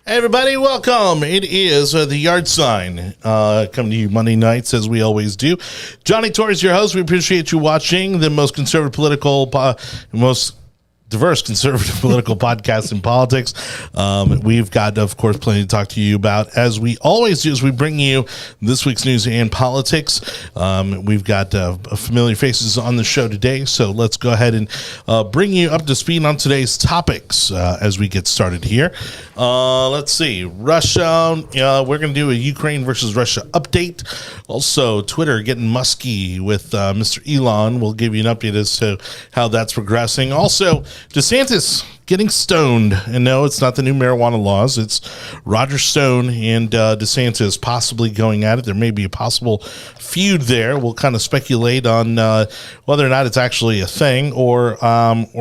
Hey everybody, welcome. It is the Yard Sign coming to you Monday nights as we always do. Jonny, Torres, your host. We appreciate you watching the most conservative political, most diverse conservative political podcast in politics. We've got, of course, plenty to talk to you about, as we always do, as we bring you this week's news and politics. We've got familiar faces on the show today, so let's go ahead and bring you up to speed on today's topics as we get started here. Let's see. Russia, we're going to do a Ukraine versus Russia update. Also, Twitter getting musky with Mr. Elon. We'll give you an update as to how that's progressing. Also, DeSantis getting stoned. And no, it's not the new marijuana laws. It's Roger Stone and DeSantis possibly going at it. There may be a possible feud there. We'll kind of speculate on whether or not it's actually a thing, or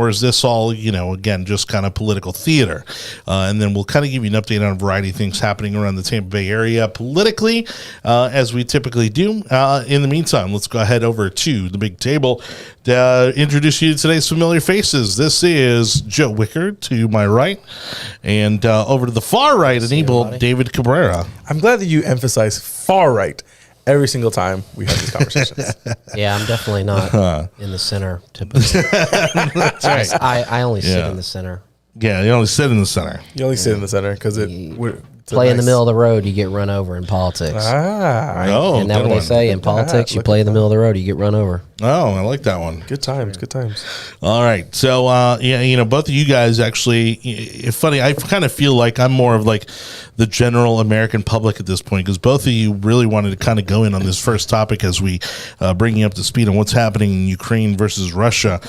is this all, again, just kind of political theater. And then we'll kind of give you an update on a variety of things happening around the Tampa Bay area politically, as we typically do. In the meantime, let's go ahead over to the big table to introduce you to today's familiar faces. This is Joe Wicker to my right, and over to the far right, Anibal, David Cabrera. I'm glad that you emphasize far right every single time we have these conversations. Yeah, I'm definitely not in the center typically. That's right. I only sit in the center. Yeah, you only sit in the center. You only sit in the center because play in the middle of the road, you get run over in politics. Right? Oh, and that's what they say in politics. You play in the middle of the road, you get run over. Oh, I like that one. Good times, good times. All right. So, both of you guys actually, it's funny. I kind of feel like I'm more of like the general American public at this point, because both of you really wanted to kind of go in on this first topic as we bring you up to speed on what's happening in Ukraine versus Russia.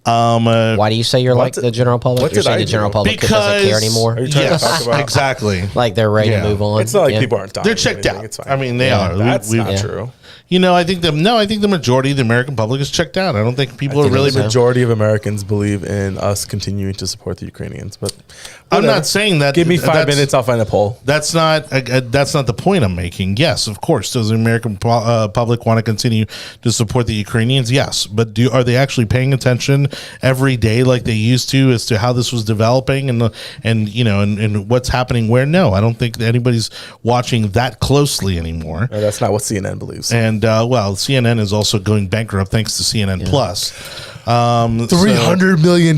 Why do you say you're like the general public? You're saying the general public doesn't care anymore? Are you trying to talk about exactly. Like they're ready to move on? It's not like people aren't dying. They're checked out. It's fine. I mean, they are. That's not true. I think the majority of the American public is checked out. I don't think people are really. The majority of Americans believe in us continuing to support the Ukrainians, but I'm not saying that. Give me 5 minutes, I'll find a poll. That's not the point I'm making. Yes, of course, does the American public want to continue to support the Ukrainians? Yes, but are they actually paying attention every day like they used to as to how this was developing and what's happening where? No, I don't think that anybody's watching that closely anymore. No, that's not what CNN believes. And CNN is also going bankrupt thanks to CNN Plus. $300 million.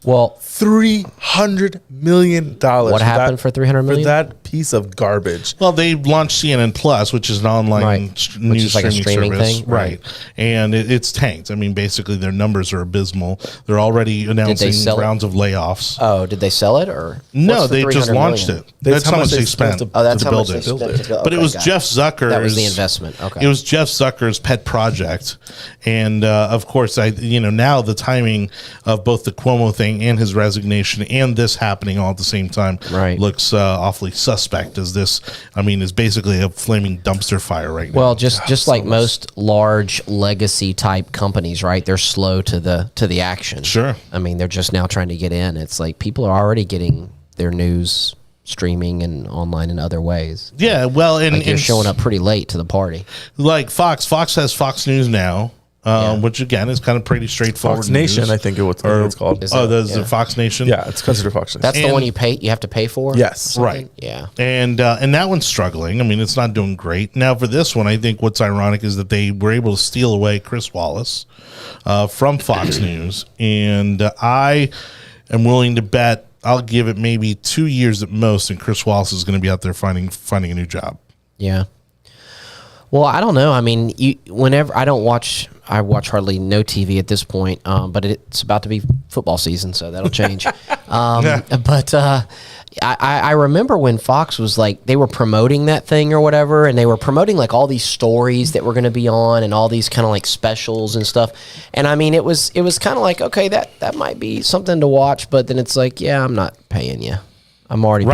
Well, $300 million. What happened for $300 million? For that piece of garbage. Well, they launched CNN Plus, which is an online news streaming service. Thing. Right. And it's tanked. I mean, basically, their numbers are abysmal. They're already announcing rounds of layoffs. Oh, did they sell it? Or no, they just launched it. That's how much they spent to build it. But it was Jeff Zucker's. That was the investment. Okay. It was Jeff Zucker's pet project. And, of course, now the timing of both the Cuomo thing and his resignation and this happening all at the same time looks awfully suspect, as this is basically a flaming dumpster fire right now. Well, just like most large legacy type companies, right? They're slow to the action. Sure. I mean, they're just now trying to get in. It's like people are already getting their news streaming and online in other ways. Yeah, well, and you're showing up pretty late to the party. Like Fox has Fox News now. Which again is kind of pretty straightforward. Fox Nation, news. I think it's called. The Fox Nation. Yeah, it's considered Fox Nation. That's the one you have to pay for. Yes, right. Yeah, and that one's struggling. I mean, it's not doing great now. For this one, I think what's ironic is that they were able to steal away Chris Wallace from Fox News, and I am willing to bet I'll give it maybe 2 years at most, and Chris Wallace is going to be out there finding a new job. Yeah. Well, I don't know. I mean, I watch hardly no TV at this point, but it's about to be football season, so that'll change. But I remember when Fox was like, they were promoting that thing or whatever, and they were promoting like all these stories that were going to be on and all these kind of like specials and stuff. And I mean, it was kind of like, okay, that might be something to watch, but then it's like, yeah, I'm not paying you. I'm already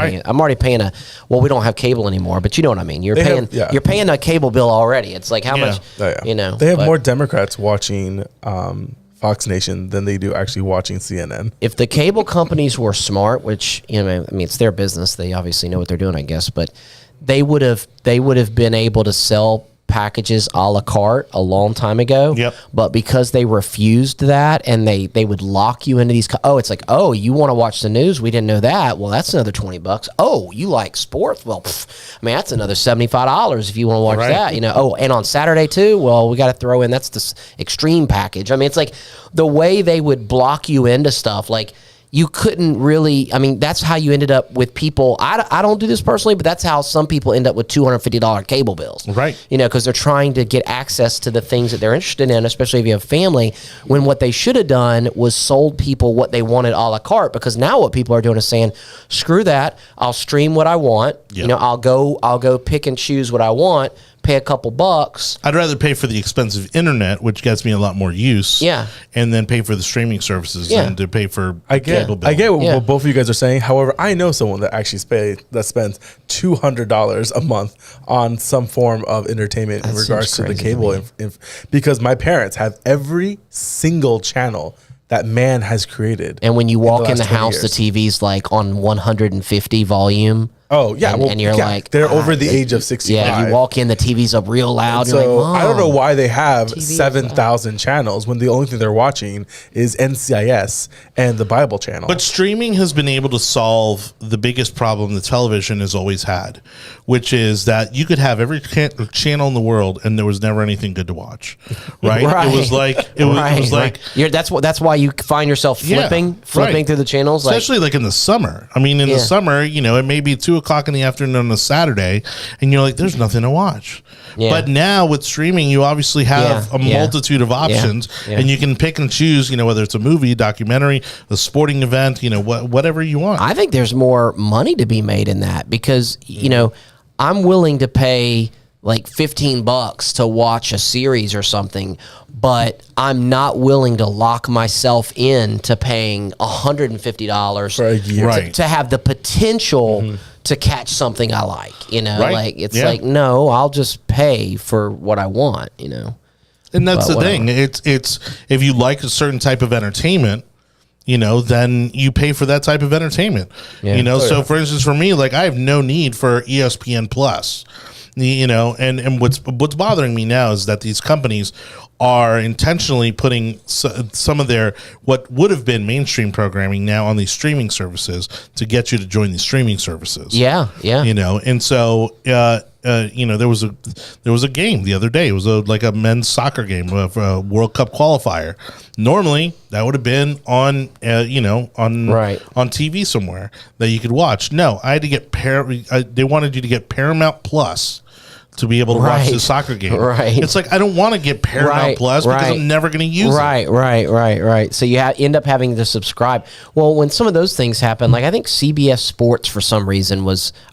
paying well, we don't have cable anymore, but you know what I mean. You're paying a cable bill already. It's like how much, They have more Democrats watching Fox Nation than they do actually watching CNN. If the cable companies were smart, which, it's their business. They obviously know what they're doing, I guess, but they would have been able to sell packages a la carte a long time ago. Yep. But because they refused that and they would lock you into these, it's like, oh, you want to watch the news? We didn't know that. Well, that's another $20. Oh, you like sports? Well, that's another $75 if you want to watch that. Oh, and on Saturday too? Well, we got to throw in, that's the extreme package. I mean, it's like the way they would block you into stuff, like, you couldn't really, that's how you ended up with people. I don't do this personally, but that's how some people end up with $250 cable bills. Right. Because they're trying to get access to the things that they're interested in, especially if you have family, when what they should have done was sold people what they wanted a la carte, because now what people are doing is saying, screw that, I'll stream what I want. Yep. I'll go pick and choose what I want, pay a couple bucks. I'd rather pay for the expensive internet, which gets me a lot more use. Yeah. And then pay for the streaming services than to pay for cable bill. I get what both of you guys are saying. However, I know someone that actually spends $200 a month on some form of entertainment in regards to the cable. Because my parents have every single channel that man has created. And when you walk in the house, years. the TV's like on 150 volume. Oh, yeah. And you're like, they're over the age of 65. Yeah, you walk in, the TV's up real loud. So you're like, I don't know why they have TV 7,000 channels when the only thing they're watching is NCIS and the Bible channel. But streaming has been able to solve the biggest problem that television has always had, which is that you could have every channel in the world and there was never anything good to watch. Right? It was like that's why you find yourself flipping through the channels, especially like in the summer. I mean, in the summer, it may be 2:00 in the afternoon on a Saturday, and you're like, there's nothing to watch. Yeah. But now with streaming, you obviously have a multitude of options, and you can pick and choose, whether it's a movie, documentary, a sporting event, whatever you want. I think there's more money to be made in that because, I'm willing to pay like $15 to watch a series or something, but I'm not willing to lock myself in to paying $150 for a year to have the potential to catch something I like, like it's like, no, I'll just pay for what I want, And that's the thing. It's if you like a certain type of entertainment, then you pay for that type of entertainment. Yeah. So for instance, for me, like I have no need for ESPN Plus. And what's bothering me now is that these companies are intentionally putting some of their what would have been mainstream programming now on these streaming services to get you to join these streaming services. Yeah. And so there was a game the other day. It was like a men's soccer game, a World Cup qualifier. Normally, that would have been on on TV somewhere that you could watch. No, I had to get they wanted you to get Paramount Plus to be able to watch the soccer game. Right. It's like, I don't want to get Paramount Plus because I'm never going to use it. Right. So you end up having to subscribe. Well, when some of those things happen, like I think CBS Sports for some reason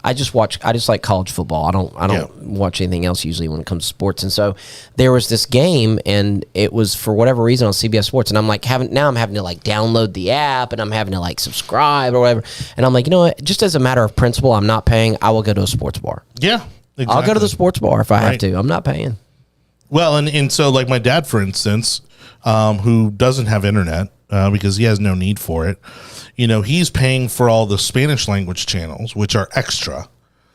I just like college football. I don't watch anything else usually when it comes to sports. And so there was this game and it was for whatever reason on CBS Sports. And I'm like, now I'm having to like download the app and I'm having to like subscribe or whatever. And I'm like, just as a matter of principle, I'm not paying. I will go to a sports bar. Yeah. Exactly. I'll go to the sports bar if I have to. I'm not paying. Well, and so like my dad, for instance, who doesn't have internet because he has no need for it, he's paying for all the Spanish language channels, which are extra.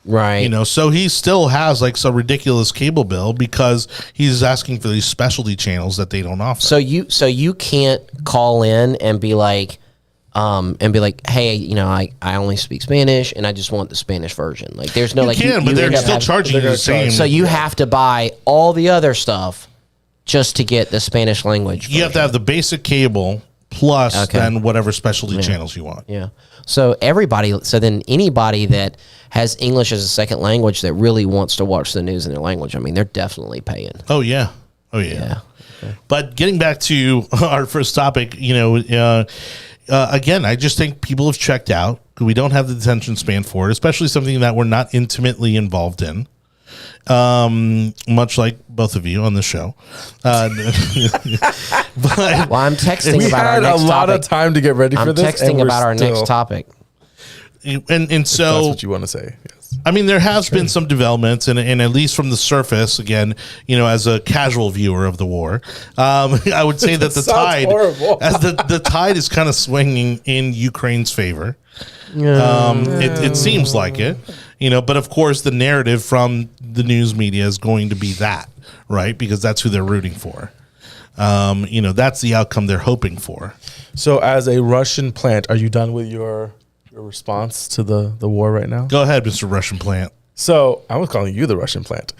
Right. So he still has like some ridiculous cable bill because he's asking for these specialty channels that they don't offer. So you can't call in and be like, hey, I only speak Spanish and I just want the Spanish version. Like, there's no but they're still charging you the same. So you have to buy all the other stuff just to get the Spanish language version. You have to have the basic cable plus then whatever specialty channels you want. Yeah. So then anybody that has English as a second language that really wants to watch the news in their language, I mean, they're definitely paying. Oh yeah. Okay. But getting back to our first topic, again, I just think people have checked out. We don't have the attention span for it, especially something that we're not intimately involved in. Much like both of you on the show. But I'm texting about our next topic. We had a lot of time to get ready for this. I'm texting about our next topic. And so that's what you want to say. Yes. I mean, there has been some developments, and at least from the surface, again, as a casual viewer of the war, I would say that the tide, as the tide is kind of swinging in Ukraine's favor. It seems like it, but of course the narrative from the news media is going to be that, right? Because that's who they're rooting for. That's the outcome they're hoping for. So as a Russian plant, are you done with your response to the war right now? Go ahead, Mr. Russian plant. So I was calling you the Russian plant.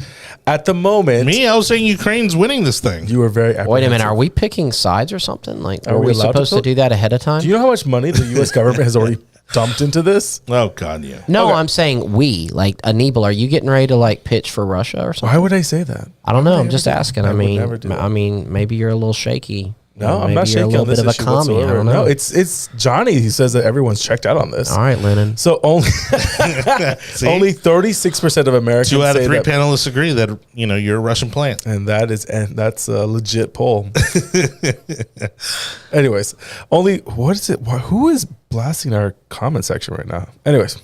At the moment, I was saying Ukraine's winning this thing. You were very apprehensive. Wait a minute, are we picking sides or something? Like, are we allowed supposed to do that ahead of time? Do you know how much money the U.S. government has already dumped into this? Oh God, yeah. No, Okay. I'm saying we. Like, Anibal, are you getting ready to pitch for Russia or something? Why would I say that? I don't know. I'm just asking. I would never do that. Maybe you're a little shaky. No, I'm Maybe not you're shaking a on little this bit of a issue commie. I whatsoever. don't know. No, it's Jonny. He says that everyone's checked out on this. All right, Lennon. So only 36% of Americans 2 out of say 3 that, panelists agree that you're a Russian plant. and that's a legit poll. Anyways, who is blasting our comment section right now? Anyways,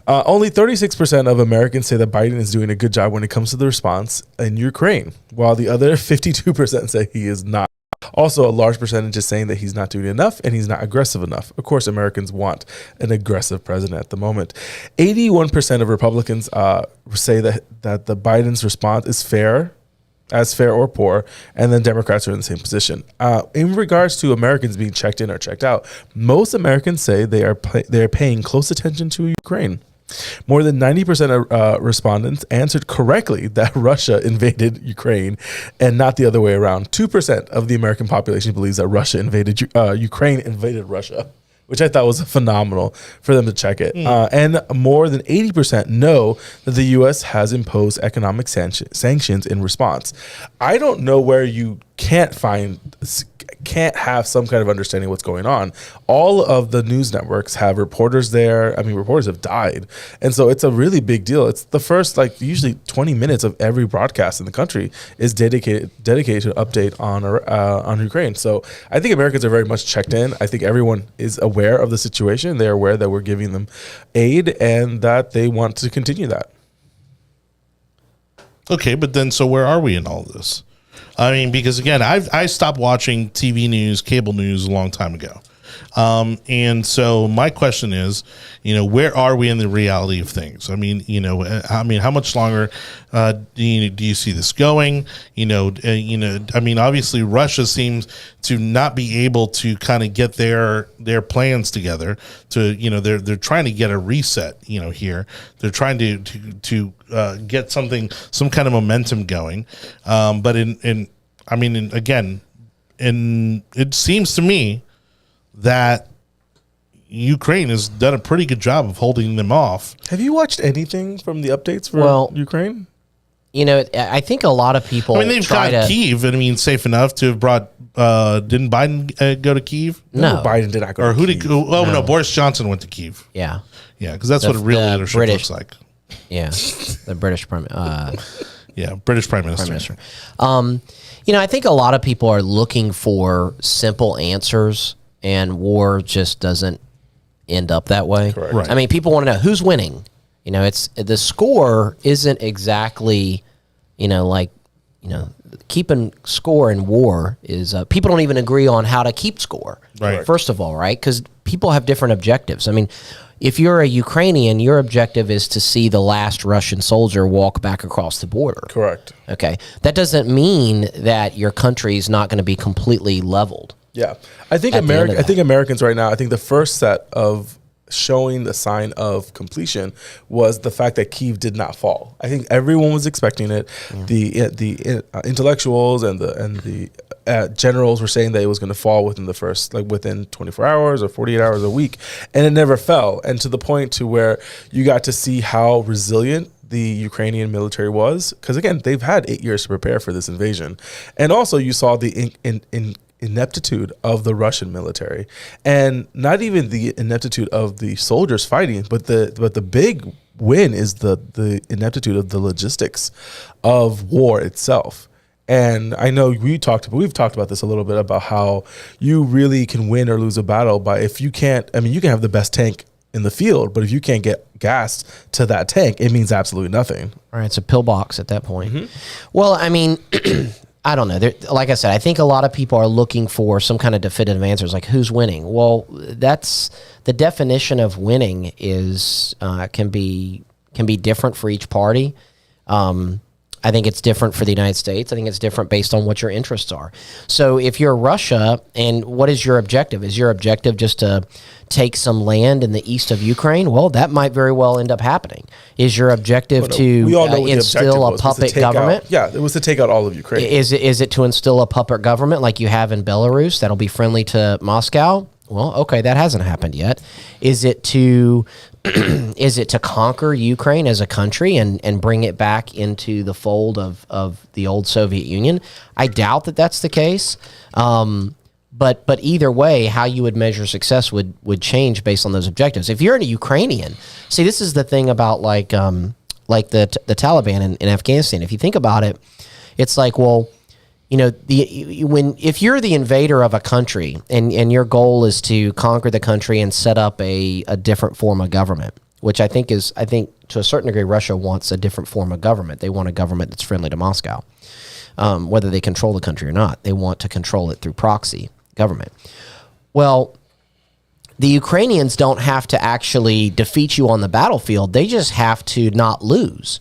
only 36% of Americans say that Biden is doing a good job when it comes to the response in Ukraine, while the other 52% say he is not. Also, a large percentage is saying that he's not doing enough and he's not aggressive enough. Of course, Americans want an aggressive president at the moment. 81% of Republicans say that the Biden's response is fair or poor, and then Democrats are in the same position. In regards to Americans being checked in or checked out, most Americans say they are paying close attention to Ukraine. More than 90% of respondents answered correctly that Russia invaded Ukraine and not the other way around. 2% of the American population believes that Ukraine invaded Russia, which I thought was phenomenal for them to check it. And more than 80% know that the U.S. has imposed economic sanctions in response. I don't know where you can't have some kind of understanding of what's going on. All of the news networks have reporters there. I mean, reporters have died. And so it's a really big deal. It's the first, usually 20 minutes of every broadcast in the country is dedicated to update on Ukraine. So I think Americans are very much checked in. I think everyone is aware of the situation. They're aware that we're giving them aid and that they want to continue that. Okay, but then so where are we in all this? I mean, because again, I stopped watching TV news, cable news a long time ago. And so my question is, where are we in the reality of things? I mean, how much longer do you see this going? I mean, obviously Russia seems to not be able to kind of get their plans together to, they're trying to get a reset, here. They're trying to get some kind of momentum going. But it seems to me that Ukraine has done a pretty good job of holding them off. Have you watched anything from the updates for Ukraine? I think a lot of people. I mean, they've got Kyiv. I mean, safe enough to have brought. Didn't Biden go to Kyiv? No, Biden did not go. Or to who Kyiv. did? Oh no, Boris Johnson went to Kyiv. Yeah, because that's what real leadership looks like. Yeah, the British prime. British prime minister. I think a lot of people are looking for simple answers, and war just doesn't end up that way. Correct. Right. I mean, people want to know who's winning. It's the score isn't exactly, keeping score in war is people don't even agree on how to keep score. Right. First of all, right? Because people have different objectives. I mean, if you're a Ukrainian, your objective is to see the last Russian soldier walk back across the border. Correct. Okay. That doesn't mean that your country is not going to be completely leveled. Yeah. I think Americans right now, I think the first set of showing the sign of completion was the fact that Kyiv did not fall. I think everyone was expecting it. Yeah. The intellectuals and the generals were saying that it was going to fall within 24 hours or 48 hours a week, and it never fell. And to the point to where you got to see how resilient the Ukrainian military was, because again, they've had 8 years to prepare for this invasion, and also you saw the ineptitude of the Russian military, and not even the ineptitude of the soldiers fighting, but the big win is the ineptitude of the logistics of war itself. And I know we've talked about this a little bit about how you really can win or lose a battle by you can have the best tank in the field, but if you can't get gas to that tank, it means absolutely nothing. All right, it's a pillbox at that point. Well, I mean, I don't know. Like I said, I think a lot of people are looking for some kind of definitive answers, like who's winning. Well, that's the definition of winning is can be different for each party. I think it's different for the United States. I think it's different based on what your interests are. So if you're Russia, and what is your objective? Is your objective just to take some land in the east of Ukraine? Well, that might very well end up happening. Is your objective to instill a puppet government? It was to take out all of Ukraine. Is it to instill a puppet government like you have in Belarus that'll be friendly to Moscow? Well, okay, that hasn't happened yet. Is it to conquer Ukraine as a country and bring it back into the fold of the old Soviet Union? I doubt that that's the case. But either way, how you would measure success would change based on those objectives. If you're a Ukrainian, see, this is the thing about like the Taliban in Afghanistan. If you think about it, it's like, well, you know, if you're the invader of a country and your goal is to conquer the country and set up a different form of government, which I think to a certain degree Russia wants a different form of government. They want a government that's friendly to Moscow, whether they control the country or not. They want to control it through proxy government. Well, the Ukrainians don't have to actually defeat you on the battlefield. They just have to not lose.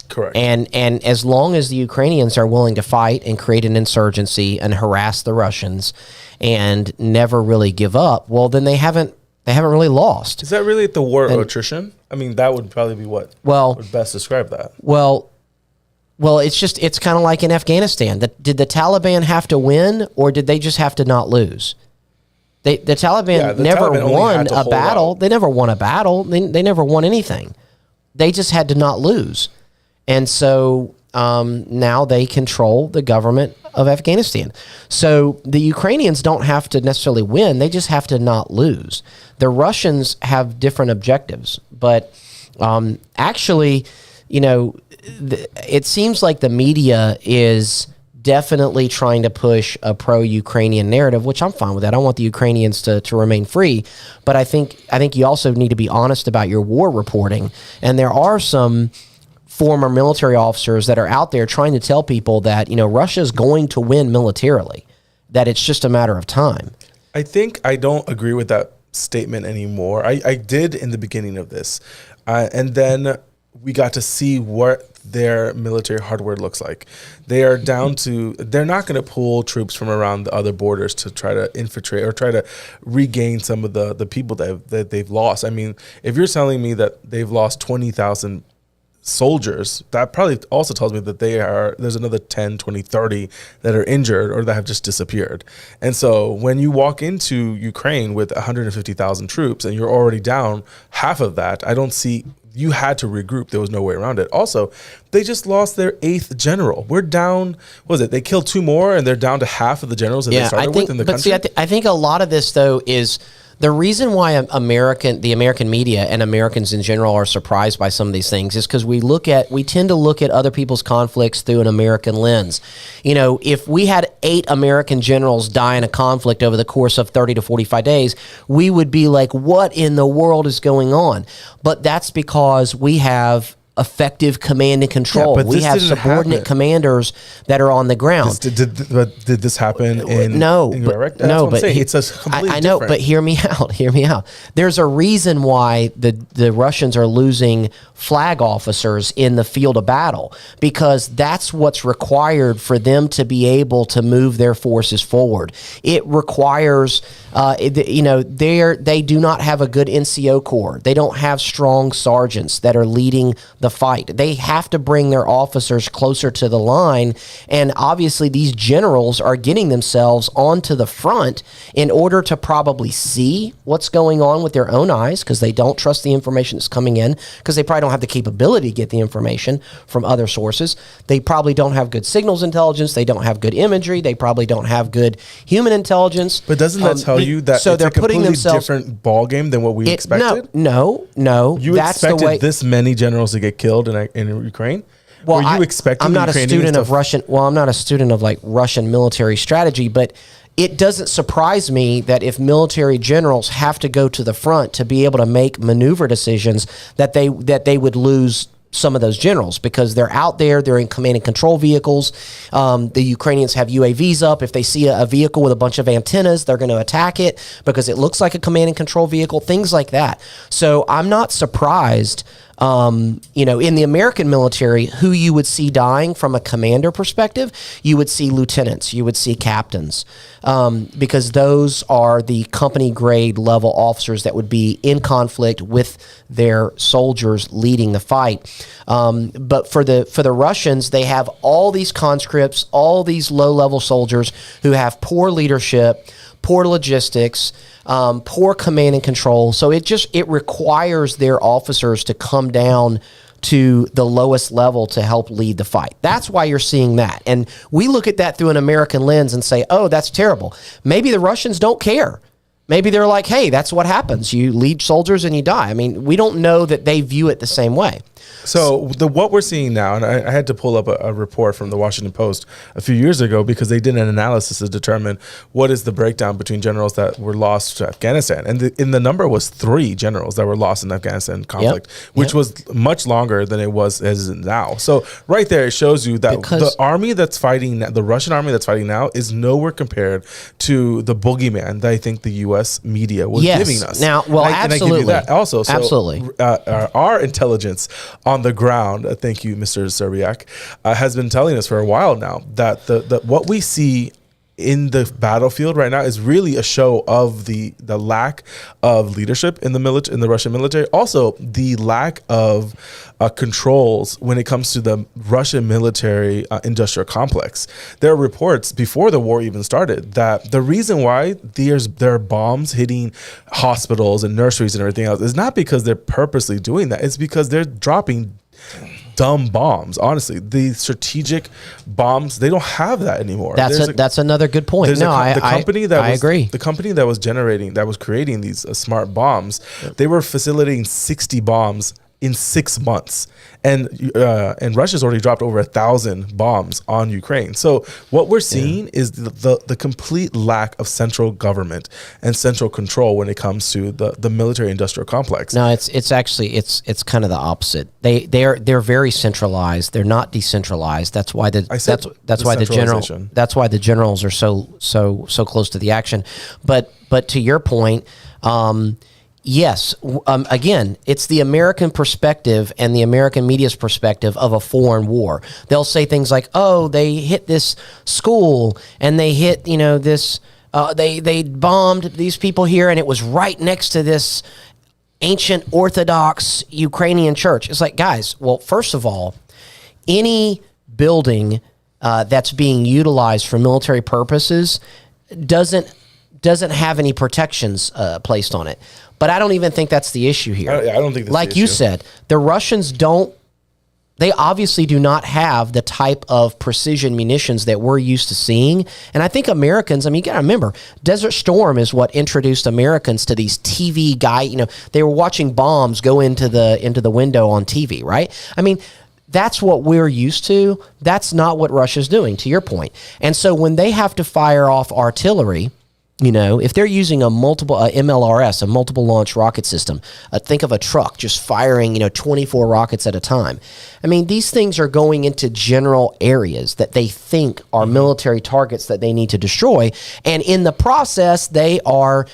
Correct. And as long as the Ukrainians are willing to fight and create an insurgency and harass the Russians and never really give up, well, then they haven't really lost. Is that really the war of attrition? I mean, that would probably be what would best describe that. Well, it's kind of like in Afghanistan. Did the Taliban have to win, or did they just have to not lose? The Taliban never won a battle. They never won a battle. They never won anything. They just had to not lose. And so now they control the government of Afghanistan. So the Ukrainians don't have to necessarily win. They just have to not lose. The Russians have different objectives. But actually, you know, it seems like the media is definitely trying to push a pro-Ukrainian narrative, which I'm fine with that. I want the Ukrainians to remain free. But I think you also need to be honest about your war reporting. And there are some former military officers that are out there trying to tell people that, you know, Russia's going to win militarily, that it's just a matter of time. I think I don't agree with that statement anymore. I did in the beginning of this. And then we got to see what their military hardware looks like. They are down to, they're not going to pull troops from around the other borders to try to infiltrate or try to regain some of the people that they've lost. I mean, if you're telling me that they've lost 20,000 soldiers, that probably also tells me that there's another 10, 20, 30 that are injured or that have just disappeared. And so when you walk into Ukraine with 150,000 troops and you're already down half of that, I don't see, you had to regroup. There was no way around it. Also, they just lost their 8th general. We're down, what was it? They killed 2 more and they're down to half of the generals that they started with in the country. See, I think a lot of this, though, is the reason why the American media and Americans in general are surprised by some of these things is because we tend to look at other people's conflicts through an American lens. You know, if we had 8 American generals die in a conflict over the course of 30 to 45 days, we would be like, what in the world is going on? But that's because we have effective command and control. We have subordinate commanders that are on the ground. Did this happen in Iraq? But it's a completely I know, different. but hear me out. Hear me out. There's a reason why the Russians are losing flag officers in the field of battle, because that's what's required for them to be able to move their forces forward. It requires, they do not have a good NCO corps. They don't have strong sergeants that are leading the fight. They have to bring their officers closer to the line, and obviously these generals are getting themselves onto the front in order to probably see what's going on with their own eyes, because they don't trust the information that's coming in, because they probably don't have the capability to get the information from other sources. They probably don't have good signals intelligence. They don't have good imagery. They probably don't have good human intelligence. But doesn't that tell you that so it's they're a completely putting themselves different ball game than what we expected? No. You that's expected the way, this many generals to get killed in Ukraine? Well, you expecting I'm not a Ukrainians student of Russian. Well, I'm not a student of like Russian military strategy, but it doesn't surprise me that if military generals have to go to the front to be able to make maneuver decisions, that they would lose some of those generals, because they're out there, they're in command and control vehicles. The Ukrainians have UAVs up. If they see a vehicle with a bunch of antennas, they're going to attack it because it looks like a command and control vehicle, things like that. So I'm not surprised, in the American military, who you would see dying from a commander perspective. You would see lieutenants, you would see captains, because those are the company grade level officers that would be in conflict with their soldiers leading the fight. But for the Russians, they have all these conscripts, all these low level soldiers who have poor leadership, poor logistics, poor command and control. So it requires their officers to come down to the lowest level to help lead the fight. That's why you're seeing that. And we look at that through an American lens and say, oh, that's terrible. Maybe the Russians don't care. Maybe they're like, hey, that's what happens. You lead soldiers and you die. I mean, we don't know that they view it the same way. So what we're seeing now, and I had to pull up a report from the Washington Post a few years ago because they did an analysis to determine what is the breakdown between generals that were lost to Afghanistan. And the number was 3 generals that were lost in the Afghanistan conflict, which was much longer than it was as now. So right there, it shows you that the army that's fighting, the Russian army that's fighting now, is nowhere compared to the boogeyman that I think the U.S. media was giving us. Now, well, absolutely. And I give you that also. So, absolutely. Our intelligence on the ground, thank you, Mr. Serbiak, has been telling us for a while now that the what we see in the battlefield right now is really a show of the lack of leadership in the Russian military. Also, the lack of controls when it comes to the Russian military industrial complex. There are reports before the war even started that the reason why there are bombs hitting hospitals and nurseries and everything else is not because they're purposely doing that. It's because they're dropping dumb bombs. Honestly, the strategic bombs, they don't have that anymore. That's another good point. No, I agree. The company that was creating these smart bombs, they were facilitating 60 bombs in 6 months, and Russia's already dropped over 1,000 bombs on Ukraine. So what we're seeing is the complete lack of central government and central control when it comes to the military industrial complex. No, it's actually kind of the opposite. They're very centralized. They're not decentralized. That's why the generals are so close to the action. But to your point. Yes. Again, it's the American perspective and the American media's perspective of a foreign war. They'll say things like, "Oh, they hit this school and they hit, this. They bombed these people here, and it was right next to this ancient Orthodox Ukrainian church." It's like, guys. Well, first of all, any building that's being utilized for military purposes doesn't have any protections placed on it. But I don't even think that's the issue here. I don't think that's like the issue. You said, the Russians they obviously do not have the type of precision munitions that we're used to seeing. And I think Americans, you got to remember, Desert Storm is what introduced Americans to these TV they were watching bombs go into the window on TV, right? That's what we're used to. That's not what Russia's doing, to your point. And so when they have to fire off artillery, if they're using a MLRS, a multiple launch rocket system, think of a truck just firing, 24 rockets at a time. These things are going into general areas that they think are military targets that they need to destroy. And in the process, they are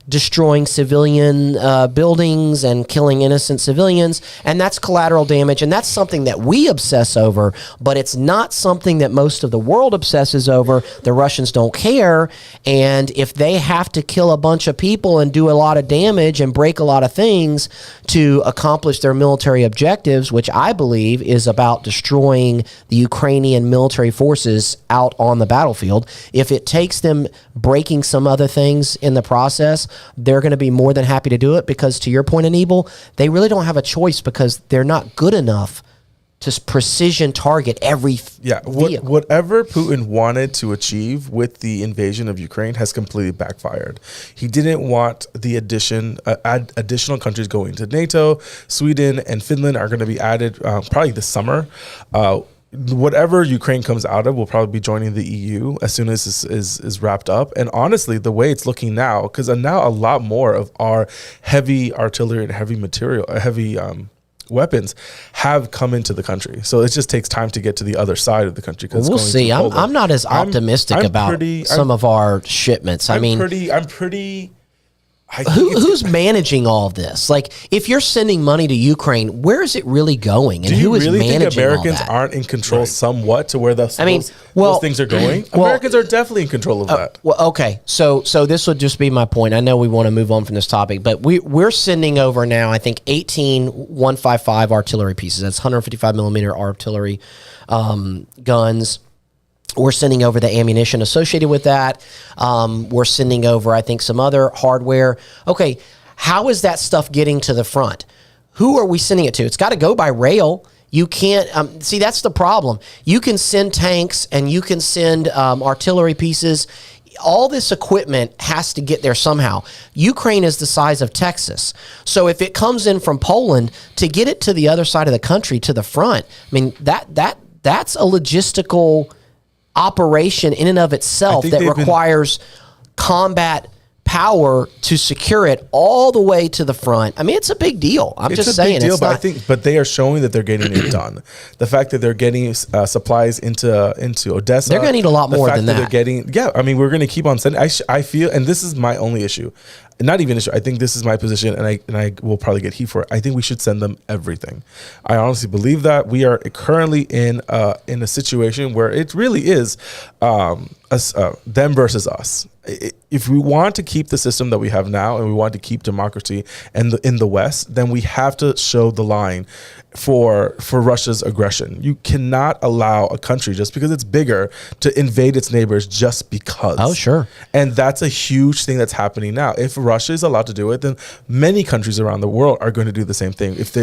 destroying civilian buildings and killing innocent civilians, and that's collateral damage, and that's something that we obsess over, but it's not something that most of the world obsesses over. The Russians don't care, and if they have to kill a bunch of people and do a lot of damage and break a lot of things to accomplish their military objectives, which I believe is about destroying the Ukrainian military forces out on the battlefield, if it takes them breaking some other things in the process, they're going to be more than happy to do it, because to your point, Anibal, they really don't have a choice because they're not good enough to precision target every vehicle. Whatever Putin wanted to achieve with the invasion of Ukraine has completely backfired. He didn't want the additional countries going to NATO. Sweden and Finland are going to be added probably this summer. whatever Ukraine comes out of will probably be joining the EU as soon as this is wrapped up. And honestly, the way it's looking now, because now a lot more of our heavy artillery and heavy material, heavy weapons have come into the country. So it just takes time to get to the other side of the country. Well, we'll see. I'm not as optimistic about some of our shipments. I'm pretty. Who's managing all of this? Like, if you're sending money to Ukraine, where is it really going? And who is managing all that? Do you really think Americans aren't in control somewhat to where those things are going? Americans are definitely in control of that. Well, okay. So this would just be my point. I know we want to move on from this topic, but we're sending over now, I think, 18 155 artillery pieces. That's 155 millimeter artillery guns. We're sending over the ammunition associated with that. We're sending over, I think, some other hardware. Okay, how is that stuff getting to the front? Who are we sending it to? It's got to go by rail. You can't see, that's the problem. You can send tanks and you can send artillery pieces. All this equipment has to get there somehow. Ukraine is the size of Texas. So if it comes in from Poland, to get it to the other side of the country, to the front, I mean, that's a logistical operation in and of itself that requires combat power to secure it all the way to the front. I mean, it's a big deal. I'm just saying, it's a big deal, but they are showing that they're getting it done. The fact that they're getting supplies into Odessa, they're going to need a lot more than that. They're getting, I mean, we're going to keep on sending. I feel, and this is my only issue. Not even issue. I think this is my position, and I will probably get heat for it. I think we should send them everything. I honestly believe that we are currently in a situation where it really is them versus us. If we want to keep the system that we have now, and we want to keep democracy in the West, then we have to show the line for Russia's aggression. You cannot allow a country, just because it's bigger, to invade its neighbors just because. Oh, sure. And that's a huge thing that's happening now. If Russia is allowed to do it, then many countries around the world are going to do the same thing. If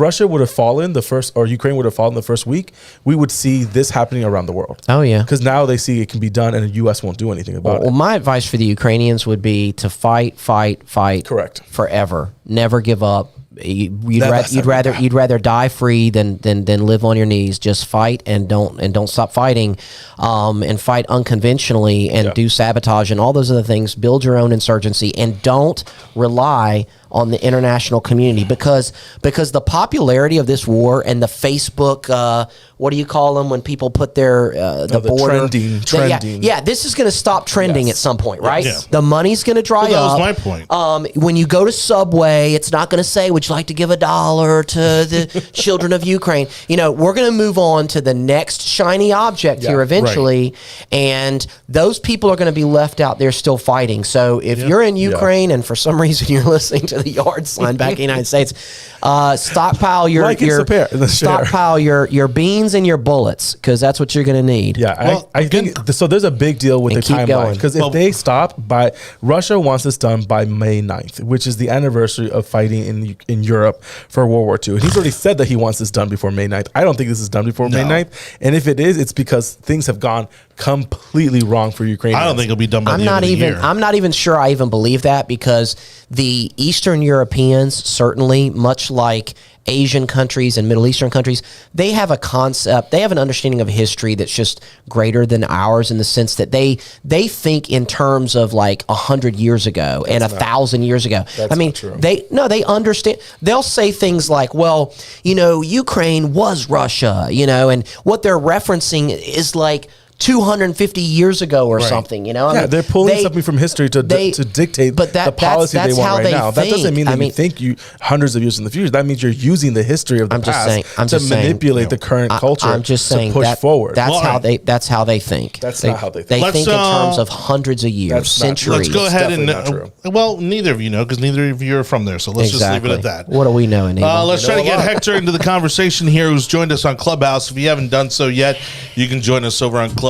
Russia would have fallen or Ukraine would have fallen the first week, we would see this happening around the world. Oh, yeah. Because now they see it can be done, and the U.S. won't do anything about it. Well, my advice for the Ukrainians would be to fight. Correct. Forever. Never give up. You'd rather die free than live on your knees. Just fight and don't stop fighting, and fight unconventionally and do sabotage and all those other things. Build your own insurgency and don't rely on the international community, because the popularity of this war and the Facebook, what do you call them when people put their the border trending? Yeah, this is going to stop trending at some point, right? Yeah. The money's going to dry up. That was my point. When you go to Subway, it's not going to say, "Would you like to give $1 to the children of Ukraine?" You know, we're going to move on to the next shiny object here eventually, and those people are going to be left out there still fighting. So if you're in Ukraine and for some reason you're listening to the yard sign back in the United States, stockpile your beans and your bullets, because that's what you're going to need. Yeah, I think so. There's a big deal with the timeline, because if they stop by, Russia wants this done by May 9th, which is the anniversary of fighting in Europe for World War II. And he's already said that he wants this done before May 9th. I don't think this is done before May 9th. And if it is, it's because things have gone completely wrong for Ukraine. I don't think it'll be done by the end of the year. I'm not even sure I even believe that, because the Eastern Europeans, certainly, much like Asian countries and Middle Eastern countries, they have a concept, they have an understanding of history that's just greater than ours, in the sense that they think in terms of like 100 years ago and 1,000 years ago. I mean, they understand. They'll say things like, well, Ukraine was Russia, and what they're referencing is like 250 years ago or something, they're pulling something from history to dictate the policy they want right now. That doesn't mean that you think you hundreds of years in the future. That means you're using the history of the past to manipulate the current culture. I'm just saying to push forward. That's how they think. That's not how they think. They think in terms of hundreds of years, centuries. Let's go ahead and well, neither of you know, because neither of you are from there. So let's just leave it at that. What do we know, Anibal? Let's try to get Hector into the conversation here, who's joined us on Clubhouse. If you haven't done so yet, you can join us over on Clubhouse.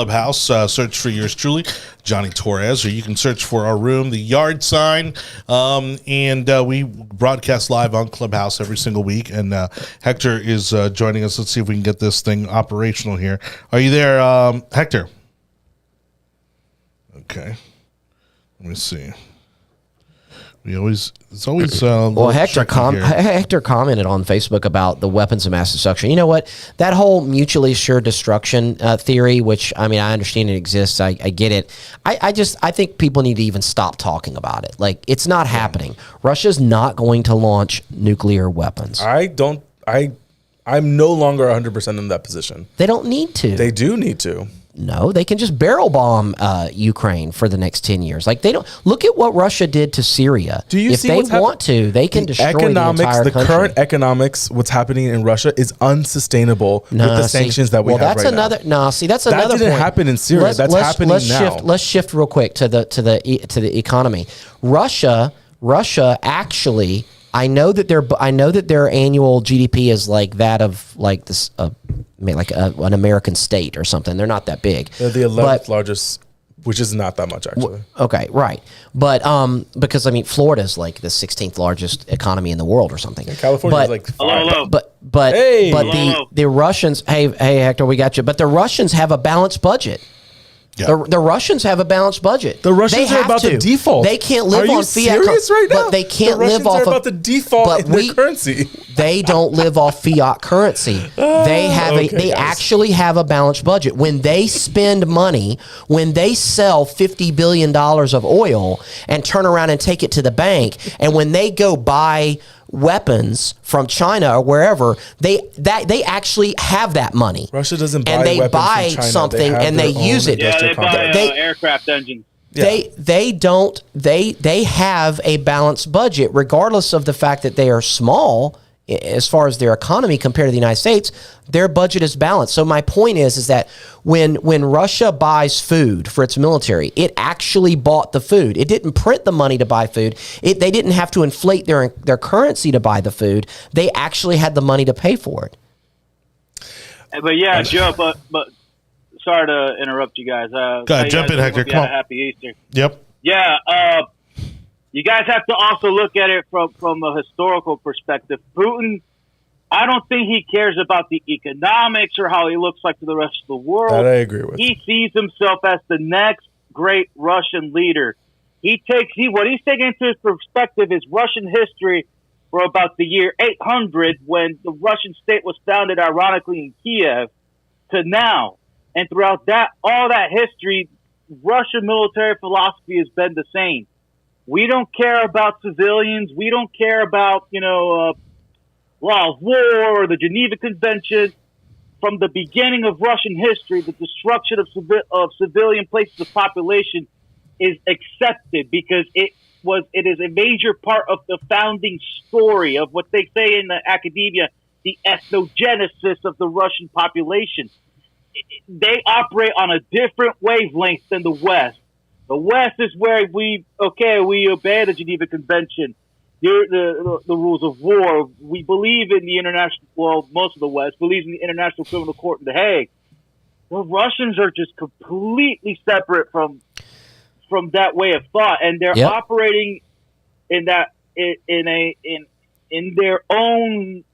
Search for yours truly, Jonny Torres, or you can search for our room, the yard sign. And we broadcast live on Clubhouse every single week. And Hector is joining us. Let's see if we can get this thing operational here. Are you there, Hector? Okay. Let me see. It's always well, Hector commented on Facebook about the weapons of mass destruction. You know what? That whole mutually assured destruction theory, which I mean, I understand it exists. I get it. I think people need to even stop talking about it. Like, it's not happening. Russia's not going to launch nuclear weapons. I'm no longer 100% in that position. They don't need to. They do need to. No, they can just barrel bomb Ukraine for the next 10 years. Like, they don't look at what Russia did to Syria. Do you see if they want to, they can destroy the entire country. Current economics, what's happening in Russia is unsustainable with the sanctions that we have right now. That's another point. That didn't happen in Syria. That's happening now. Let's shift real quick to the economy. Russia actually, I know that their annual GDP is like that of like this, like an American state or something. They're not that big. They're the 11th largest, which is not that much actually. Okay, right. But because I mean, Florida's like the 16th largest economy in the world or something. California is like 5. Hello. But Hello. the Russians. Hey Hector, we got you. But the Russians have a balanced budget. Yeah. The Russians have a balanced budget. The Russians are about to default. They can't live on fiat. Serious right now? But they can't the live off are about to default in their currency. They don't live off fiat currency. They actually have a balanced budget. When they spend money, when they sell $50 billion of oil and turn around and take it to the bank, and when they go buy weapons from China or wherever, they actually have that money. Russia doesn't buy and they weapons buy from China. something and they use it. Yeah, they buy aircraft engines. They have a balanced budget, regardless of the fact that they are small as far as their economy compared to the United States. Their budget is balanced. So my point is that when Russia buys food for its military, it actually bought the food. It didn't print the money to buy food. They didn't have to inflate their currency to buy the food. They actually had the money to pay for it. But yeah, Joe. But sorry to interrupt you guys. Go ahead, jump in, Hector. Come on. Happy Easter. Yep. Yeah. You guys have to also look at it from a historical perspective. Putin, I don't think he cares about the economics or how he looks like to the rest of the world. That I agree with. He sees himself as the next great Russian leader. What he's taking into his perspective is Russian history for about the year 800, when the Russian state was founded, ironically, in Kiev, to now. And throughout all that history, Russian military philosophy has been the same. We don't care about civilians. We don't care about, law of war or the Geneva Convention. From the beginning of Russian history, the destruction of civilian places of population is accepted because it is a major part of the founding story of what they say in the academia, the ethnogenesis of the Russian population. They operate on a different wavelength than the West. The West is where we obey the Geneva Convention, the rules of war. We believe in the most of the West believes in the International Criminal Court in The Hague. The Russians are just completely separate from that way of thought, and they're operating in their own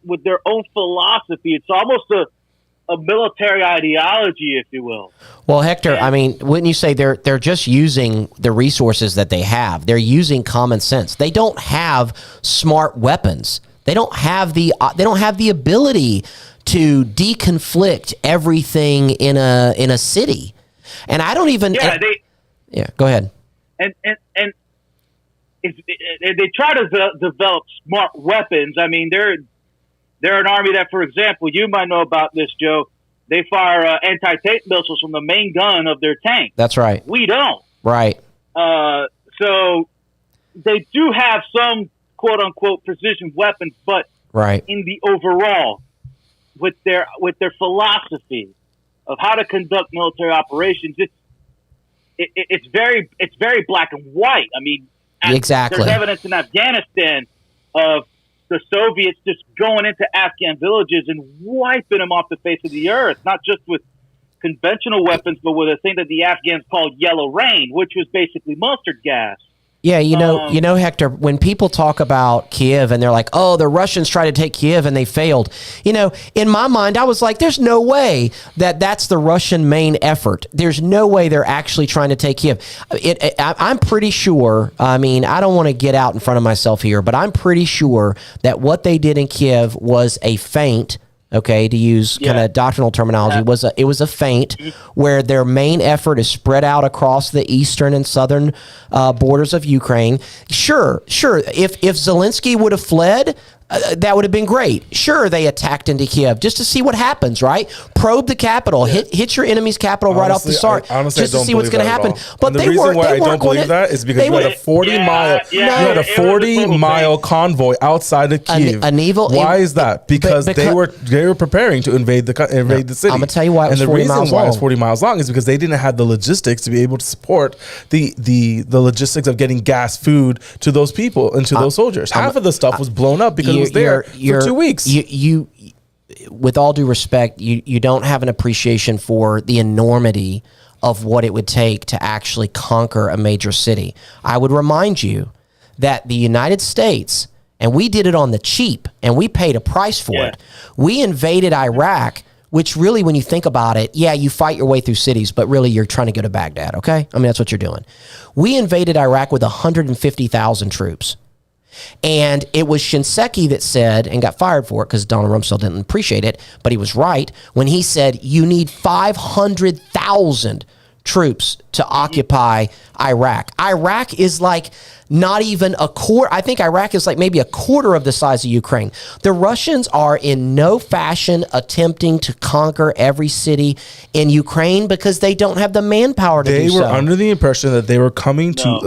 with their own philosophy. It's almost a military ideology, if you will. Well, Hector, I mean, wouldn't you say they're just using the resources that they have? They're using common sense. They don't have smart weapons. They don't have the ability to deconflict everything in a city. And I don't even. Yeah, go ahead. And they try to develop smart weapons. I mean, they're an army that, for example, you might know about this, Joe. They fire anti-tank missiles from the main gun of their tank. That's right. We don't. Right. So they do have some quote-unquote precision weapons, but in the overall, with their philosophy of how to conduct military operations, it's very black and white. I mean, exactly. There's evidence in Afghanistan of the Soviets just going into Afghan villages and wiping them off the face of the earth, not just with conventional weapons, but with a thing that the Afghans called yellow rain, which was basically mustard gas. Yeah, Hector, when people talk about Kiev and they're like, oh, the Russians tried to take Kiev and they failed. In my mind, I was like, there's no way that's the Russian main effort. There's no way they're actually trying to take Kiev. I'm pretty sure, I don't want to get out in front of myself here, but I'm pretty sure that what they did in Kiev was a feint. Okay, to use kind of doctrinal terminology, it was a feint where their main effort is spread out across the eastern and southern borders of Ukraine. Sure. If Zelensky would have fled, that would have been great. Sure, they attacked into Kiev just to see what happens, right? Probe the capital, hit your enemy's capital right off the start, just to see what's going to happen. But the reason why I don't believe that is because you had a 40-mile convoy outside of Kiev. Why is that? Because they were preparing to invade the city. I'm gonna tell you why it was 40 miles long. And the reason why it's 40 miles long is because they didn't have the logistics to be able to support the logistics of getting gas, food to those people and to those soldiers. Half of the stuff was blown up because it was there for 2 weeks. You, with all due respect, you don't have an appreciation for the enormity of what it would take to actually conquer a major city. I would remind you that the United States, and we did it on the cheap, and we paid a price for it. We invaded Iraq, which really, when you think about it, you fight your way through cities, but really you're trying to go to Baghdad, okay? That's what you're doing. We invaded Iraq with 150,000 troops. And it was Shinseki that said, and got fired for it because Donald Rumsfeld didn't appreciate it, but he was right when he said you need 500,000 troops to occupy Iraq. Iraq is like not even a quarter. I think Iraq is like maybe a quarter of the size of Ukraine. The Russians are in no fashion attempting to conquer every city in Ukraine because they don't have the manpower to do so. They were under the impression that they were coming to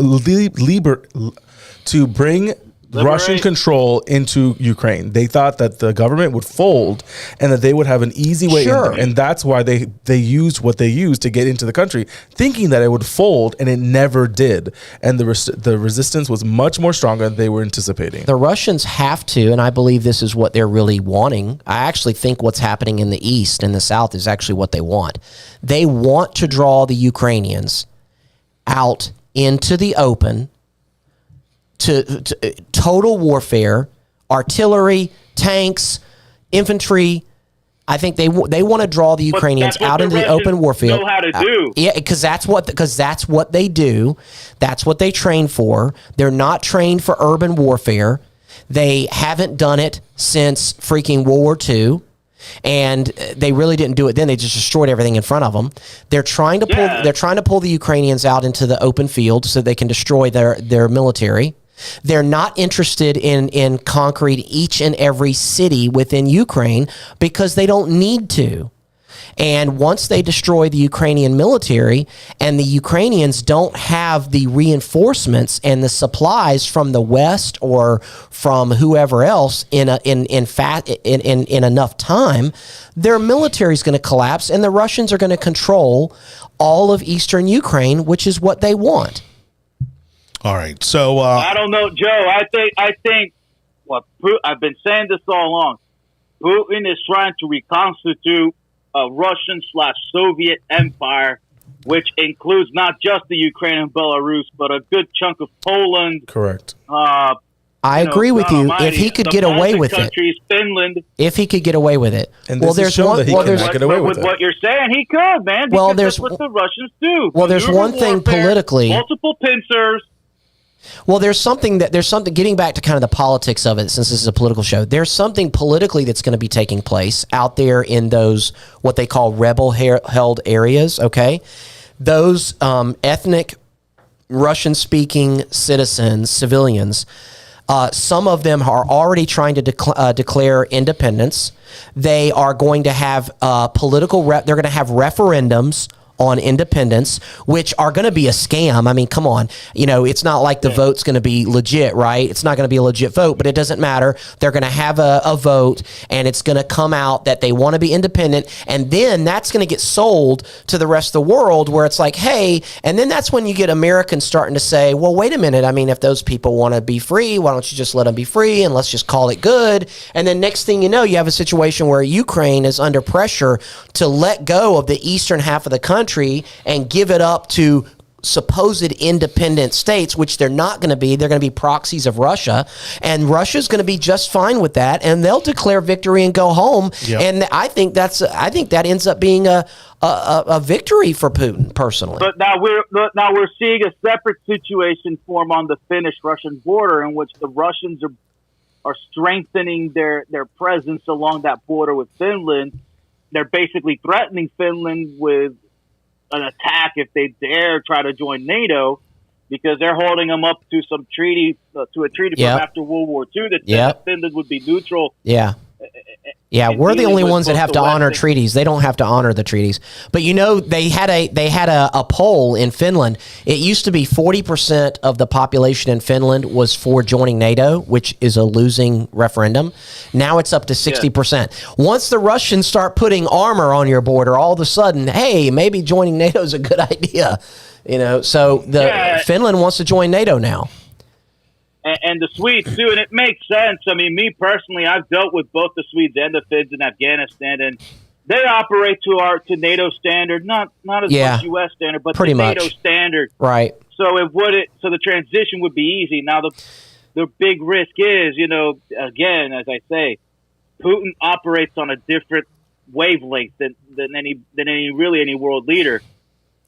bring Russian control into Ukraine. They thought that the government would fold and that they would have an easy way in there. And that's why they used what they used to get into the country, thinking that it would fold, and it never did. And the resistance was much more stronger than they were anticipating. The Russians have to, and I believe this is what they're really wanting. I actually think what's happening in the east and the south is actually what they want. They want to draw the Ukrainians out into the open to total warfare, artillery, tanks, infantry. I think they want to draw the Ukrainians out into the open warfare. Know how to do. Because that's what they do. That's what they train for. They're not trained for urban warfare. They haven't done it since freaking World War II. And they really didn't do it then. They just destroyed everything in front of them. They're trying to pull. They're trying to pull the Ukrainians out into the open field so they can destroy their military. They're not interested in conquering each and every city within Ukraine because they don't need to. And once they destroy the Ukrainian military and the Ukrainians don't have the reinforcements and the supplies from the West or from whoever else in enough time, their military is going to collapse and the Russians are going to control all of eastern Ukraine, which is what they want. All right, so I don't know, Joe. I think. Well, I've been saying this all along. Putin is trying to reconstitute a Russian/Soviet empire, which includes not just the Ukraine and Belarus, but a good chunk of Poland. Correct. I agree with you. If he could get away with it, Finland. If he could get away with it, and there's one. With what you're saying, he could, man. Well, that's what the Russians do. Well, there's one thing politically. Multiple pincers. Well, there's something getting back to kind of the politics of it, since this is a political show, there's something politically that's going to be taking place out there in those, what they call rebel-held areas, okay? Those ethnic Russian-speaking citizens, civilians, some of them are already trying to declare independence. They are going to have they're going to have referendums on independence, which are going to be a scam. I mean, come on. It's not like the vote's going to be legit, right? It's not going to be a legit vote, but it doesn't matter. They're going to have a vote, and it's going to come out that they want to be independent, and then that's going to get sold to the rest of the world where it's like, hey, and then that's when you get Americans starting to say, well, wait a minute. I mean, if those people want to be free, why don't you just let them be free, and let's just call it good? And then next thing you know, you have a situation where Ukraine is under pressure to let go of the eastern half of the country and give it up to supposed independent states, which they're not going to be. They're going to be proxies of Russia, and Russia's going to be just fine with that, and they'll declare victory and go home. Yep. And I think that ends up being a victory for Putin personally. But now we're seeing a separate situation form on the Finnish-Russian border, in which the Russians are strengthening their presence along that border with Finland. They're basically threatening Finland with an attack if they dare try to join NATO, because they're holding them up to some treaty, to a treaty from after World War II that said that Finland would be neutral. Yeah. Yeah, we're the only ones that have to honor treaties. They don't have to honor the treaties. But they had a poll in Finland. It used to be 40% of the population in Finland was for joining NATO, which is a losing referendum. Now it's up to 60%. Once the Russians start putting armor on your border, all of a sudden, hey, maybe joining NATO is a good idea. So Finland wants to join NATO now. And the Swedes too, and it makes sense. I mean, me personally, I've dealt with both the Swedes and the Finns in Afghanistan, and they operate to NATO standard, not as much U.S. standard, but pretty the much. NATO standard. Right. So so the transition would be easy. Now the big risk is, again, as I say, Putin operates on a different wavelength than any world leader.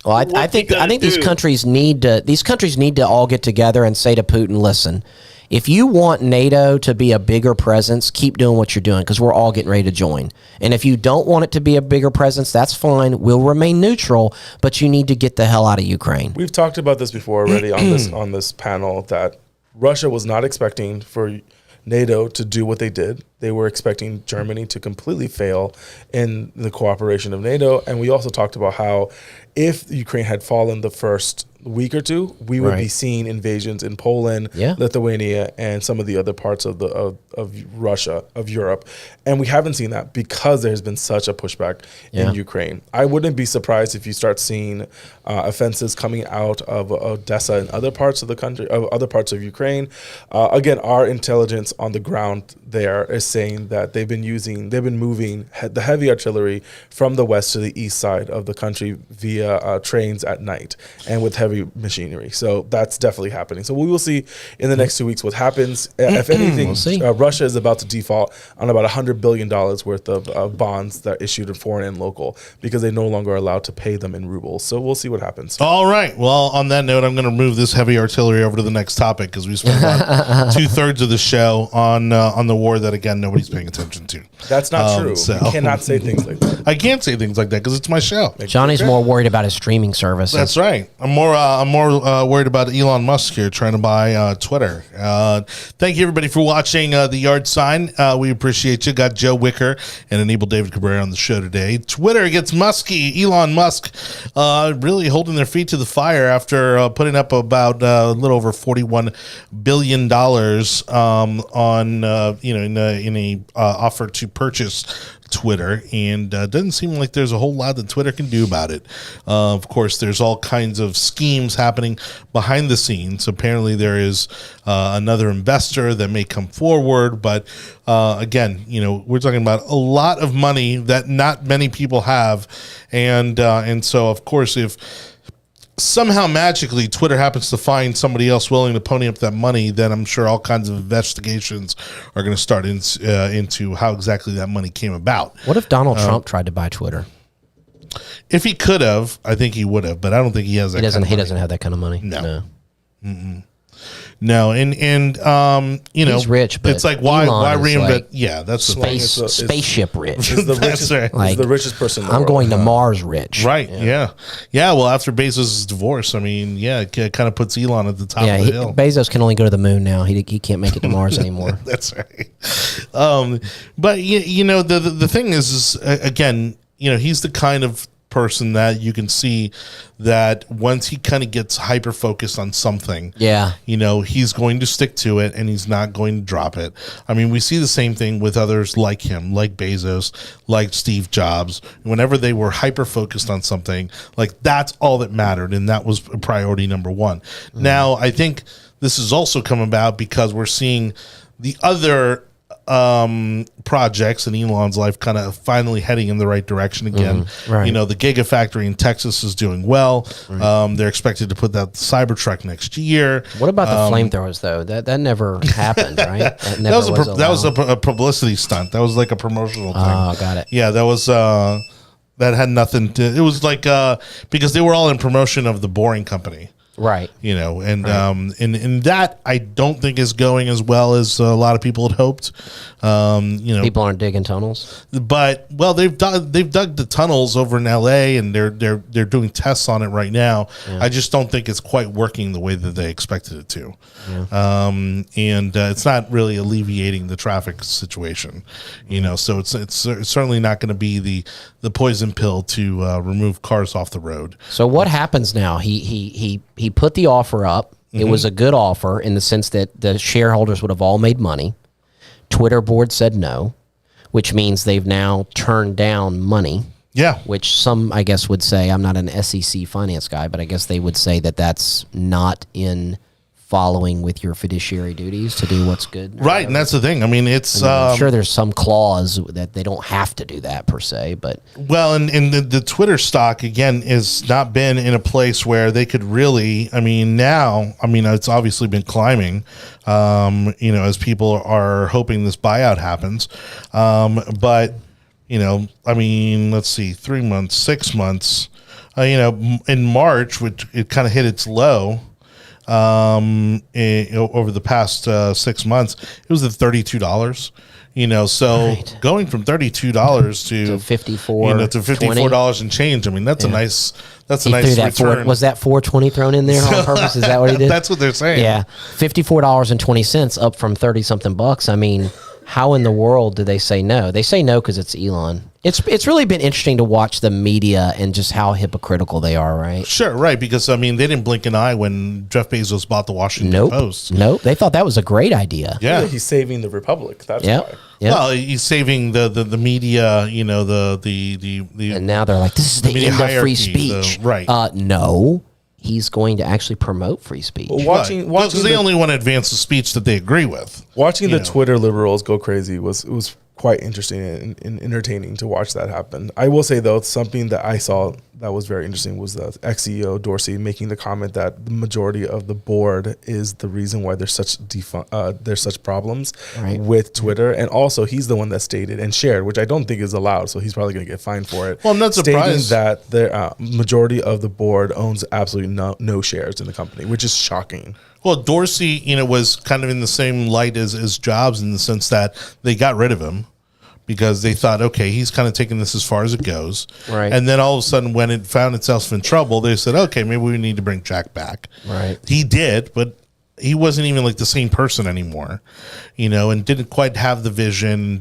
Well, I think these countries need to all get together and say to Putin, listen, if you want NATO to be a bigger presence, keep doing what you're doing, because we're all getting ready to join. And if you don't want it to be a bigger presence, that's fine. We'll remain neutral, but you need to get the hell out of Ukraine. We've talked about this before already on this panel, that Russia was not expecting for NATO to do what they did. They were expecting Germany to completely fail in the cooperation of NATO. And we also talked about how if Ukraine had fallen the first week or two, we would be seeing invasions in Poland, Lithuania, and some of the other parts of Russia, of Europe. And we haven't seen that because there's been such a pushback in Ukraine. I wouldn't be surprised if you start seeing offensives coming out of Odessa and other parts of the country, other parts of Ukraine. Again, our intelligence on the ground there is saying that they've been moving the heavy artillery from the west to the east side of the country via trains at night and with heavy machinery. So that's definitely happening. So we will see in the next 2 weeks what happens. If anything, Russia is about to default on about $100 billion worth of bonds that are issued in foreign and local, because they no longer are allowed to pay them in rubles. So we'll see what happens. All right. Well, on that note, I'm going to move this heavy artillery over to the next topic, because we spent about 2/3 of the show on the war that, again, nobody's paying attention to. That's not true. So. You cannot say things like that. I can't say things like that because it's my show. Johnny's more worried about his streaming service. That's right. I'm more worried about Elon Musk here trying to buy Twitter. Thank you, everybody, for watching The Yard Sign. We appreciate you. Got Joe Wicker and Anibal David Cabrera on the show today. Twitter gets Musky. Elon Musk really holding their feet to the fire after putting up about a little over $41 billion on in a offer to purchase Twitter, and doesn't seem like there's a whole lot that Twitter can do about it. Of course, there's all kinds of schemes happening behind the scenes. Apparently, there is another investor that may come forward, but again, we're talking about a lot of money that not many people have, and so of course, if somehow magically Twitter happens to find somebody else willing to pony up that money, then I'm sure all kinds of investigations are going to start into how exactly that money came about. What if Donald Trump tried to buy Twitter? If he could have, I think he would have, but I don't think he has that kind of money. He doesn't have that kind of money. No. No, and he's rich, but it's like why reinvent? Like that's spaceship rich. He's the richest, he's the richest person in the I'm world. Going to Mars rich. Right? Yeah. Well, after Bezos' divorce, I mean, it kind of puts Elon at the top of the hill. Bezos can only go to the moon now. He can't make it to Mars anymore. That's right. But the thing is again, he's the kind of person that you can see that once he kind of gets hyper focused on something, he's going to stick to it and he's not going to drop it. I mean, we see the same thing with others like him, like Bezos, like Steve Jobs. Whenever they were hyper focused on something, like that's all that mattered, and that was priority number one. Now, I think this has also come about because we're seeing the other projects in Elon's life kind of finally heading in the right direction again. Right. You know, the Gigafactory in Texas is doing well. They're expected to put that Cybertruck next year. What about the flamethrowers though? That never happened, right? That never that was a publicity stunt. That was like a promotional thing. Oh, got it. Yeah, that was that had nothing to. It was like because they were all in promotion of the Boring Company. Right. You know, and and that I don't think is going as well as a lot of people had hoped. You know, People aren't digging tunnels. but they've dug the tunnels over in LA, and they're doing tests on it right now. I just don't think it's quite working the way that they expected it to. And it's not really alleviating the traffic situation. You know, so it's certainly not going to be the poison pill to remove cars off the road. So what happens now? He put the offer up. It was a good offer in the sense that the shareholders would have all made money. Twitter board said no, which means they've now turned down money. Yeah. Which some, I guess, would say, I'm not an SEC finance guy, but I guess they would say that that's not in following with your fiduciary duties to do what's good. Right, and that's the thing. I mean, it's... I'm sure there's some clause that they don't have to do that per se, but... Well, and the Twitter stock, again, has not been in a place where they could really... I mean, now, it's obviously been climbing, you know, as people are hoping this buyout happens. But, you know, I mean, let's see, 3 months, 6 months, you know, in March, which it kind of hit its low... over the past 6 months, it was at $32. You know, so going from $32 to $54, you know, to $54 and change. I mean, that's a nice return. Was that $4.20 thrown in there on purpose? Is that what he did? That's what they're saying. Yeah, $54.20 up from 30 something bucks. I mean, how in the world do they say no? They say no because it's Elon. It's really been interesting to watch the media and just how hypocritical they are, right? Sure, right, because, I mean, they didn't blink an eye when Jeff Bezos bought the Washington Post. Nope, they thought that was a great idea. Yeah. He's saving the Republic. That's why. Yep. Well, he's saving the media, you know, the And now they're like, this is the media end of free hierarchy, speech. right. No, he's going to actually promote free speech. Well, watching because they only want to advance the speech that they agree with. Watching the Twitter liberals go crazy was quite interesting and entertaining to watch that happen. I will say, though, something that I saw that was very interesting was the ex-CEO Dorsey making the comment that the majority of the board is the reason why there's such problems with Twitter. And also, he's the one that stated and shared, which I don't think is allowed, so he's probably going to get fined for it. Well, I'm not surprised. Stating that the majority of the board owns absolutely no shares in the company, which is shocking. Well, Dorsey, you know, was kind of in the same light as Jobs in the sense that they got rid of him because they thought, okay, he's kind of taking this as far as it goes. Right. And then all of a sudden, when it found itself in trouble, they said, okay, maybe we need to bring Jack back. Right. He did, but he wasn't even like the same person anymore, you know, and didn't quite have the vision.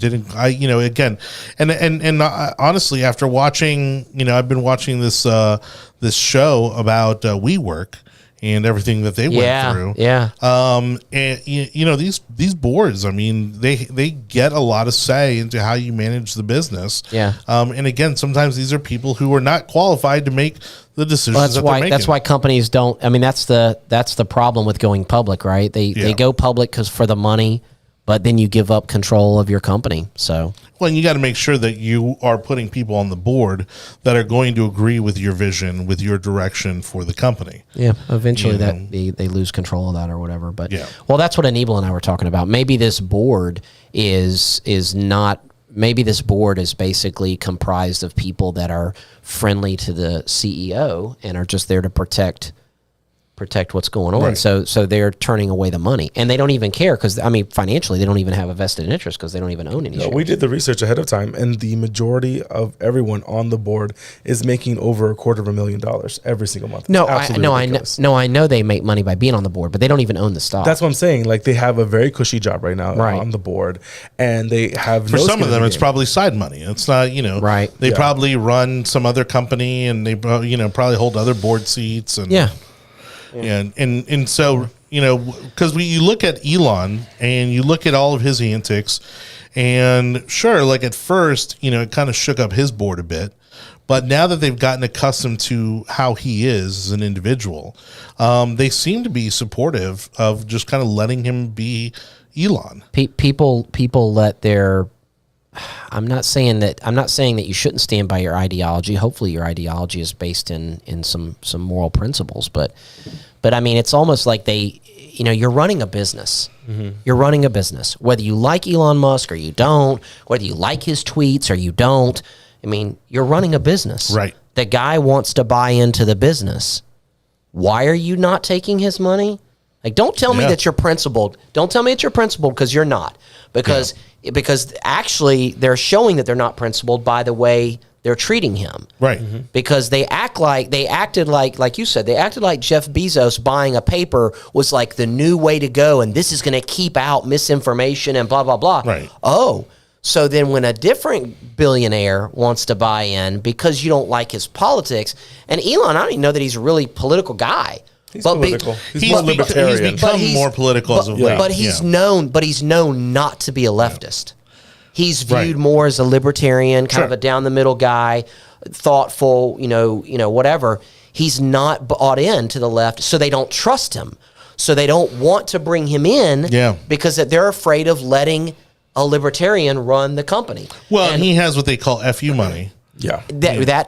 Honestly, after watching, you know, I've been watching this show about WeWork and everything that they went through. Yeah. And you know, these boards, I mean, they get a lot of say into how you manage the business. Yeah. And again, sometimes these are people who are not qualified to make the decisions they're making. That's why companies don't. I mean, that's the problem with going public, right? They go public because for the money, but then you give up control of your company. So, well, and you got to make sure that you are putting people on the board that are going to agree with your vision, with your direction for the company. Yeah, eventually they lose control of that or whatever. But well, that's what Anibal and I were talking about. Maybe this board is not. Maybe this board is basically comprised of people that are friendly to the CEO and are just there to protect what's going on. Right. So they're turning away the money, and they don't even care because, I mean, financially they don't even have a vested interest because they don't even own any shares. We did the research ahead of time, and the majority of everyone on the board is making over $250,000 every single month. I know they make money by being on the board, but they don't even own the stock. That's what I'm saying. Like, they have a very cushy job right now on the board, and they have for some of them it's probably side money. It's not, you know, they probably run some other company, and they probably hold other board seats and and so, you know, because you look at Elon and you look at all of his antics, and sure, like at first, you know, it kind of shook up his board a bit, but now that they've gotten accustomed to how he is as an individual, they seem to be supportive of just kind of letting him be Elon. People let their. I'm not saying that you shouldn't stand by your ideology. Hopefully, your ideology is based in some moral principles. But I mean, it's almost like you're running a business. Mm-hmm. You're running a business, whether you like Elon Musk or you don't, whether you like his tweets or you don't. I mean, you're running a business. Right. The guy wants to buy into the business. Why are you not taking his money? Like, don't tell me that you're principled. Don't tell me that you're principled, because you're not. Because actually they're showing that they're not principled by the way they're treating him. Right. Mm-hmm. Because they acted like you said, they acted like Jeff Bezos buying a paper was like the new way to go, and this is going to keep out misinformation and blah, blah, blah. Right. Oh, so then when a different billionaire wants to buy in because you don't like his politics, and Elon, I don't even know that he's a really political guy. He's political. He's libertarian. He's become more political as of late. But he's known not to be a leftist. He's viewed more as a libertarian, kind of a down the middle guy, thoughtful, whatever. He's not bought into the left, so they don't trust him. So they don't want to bring him in because they're afraid of letting a libertarian run the company. Well, and he has what they call FU money. Yeah. That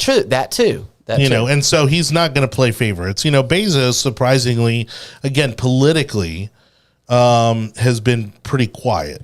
too. And so he's not going to play favorites. Bezos, surprisingly, again, politically, has been pretty quiet.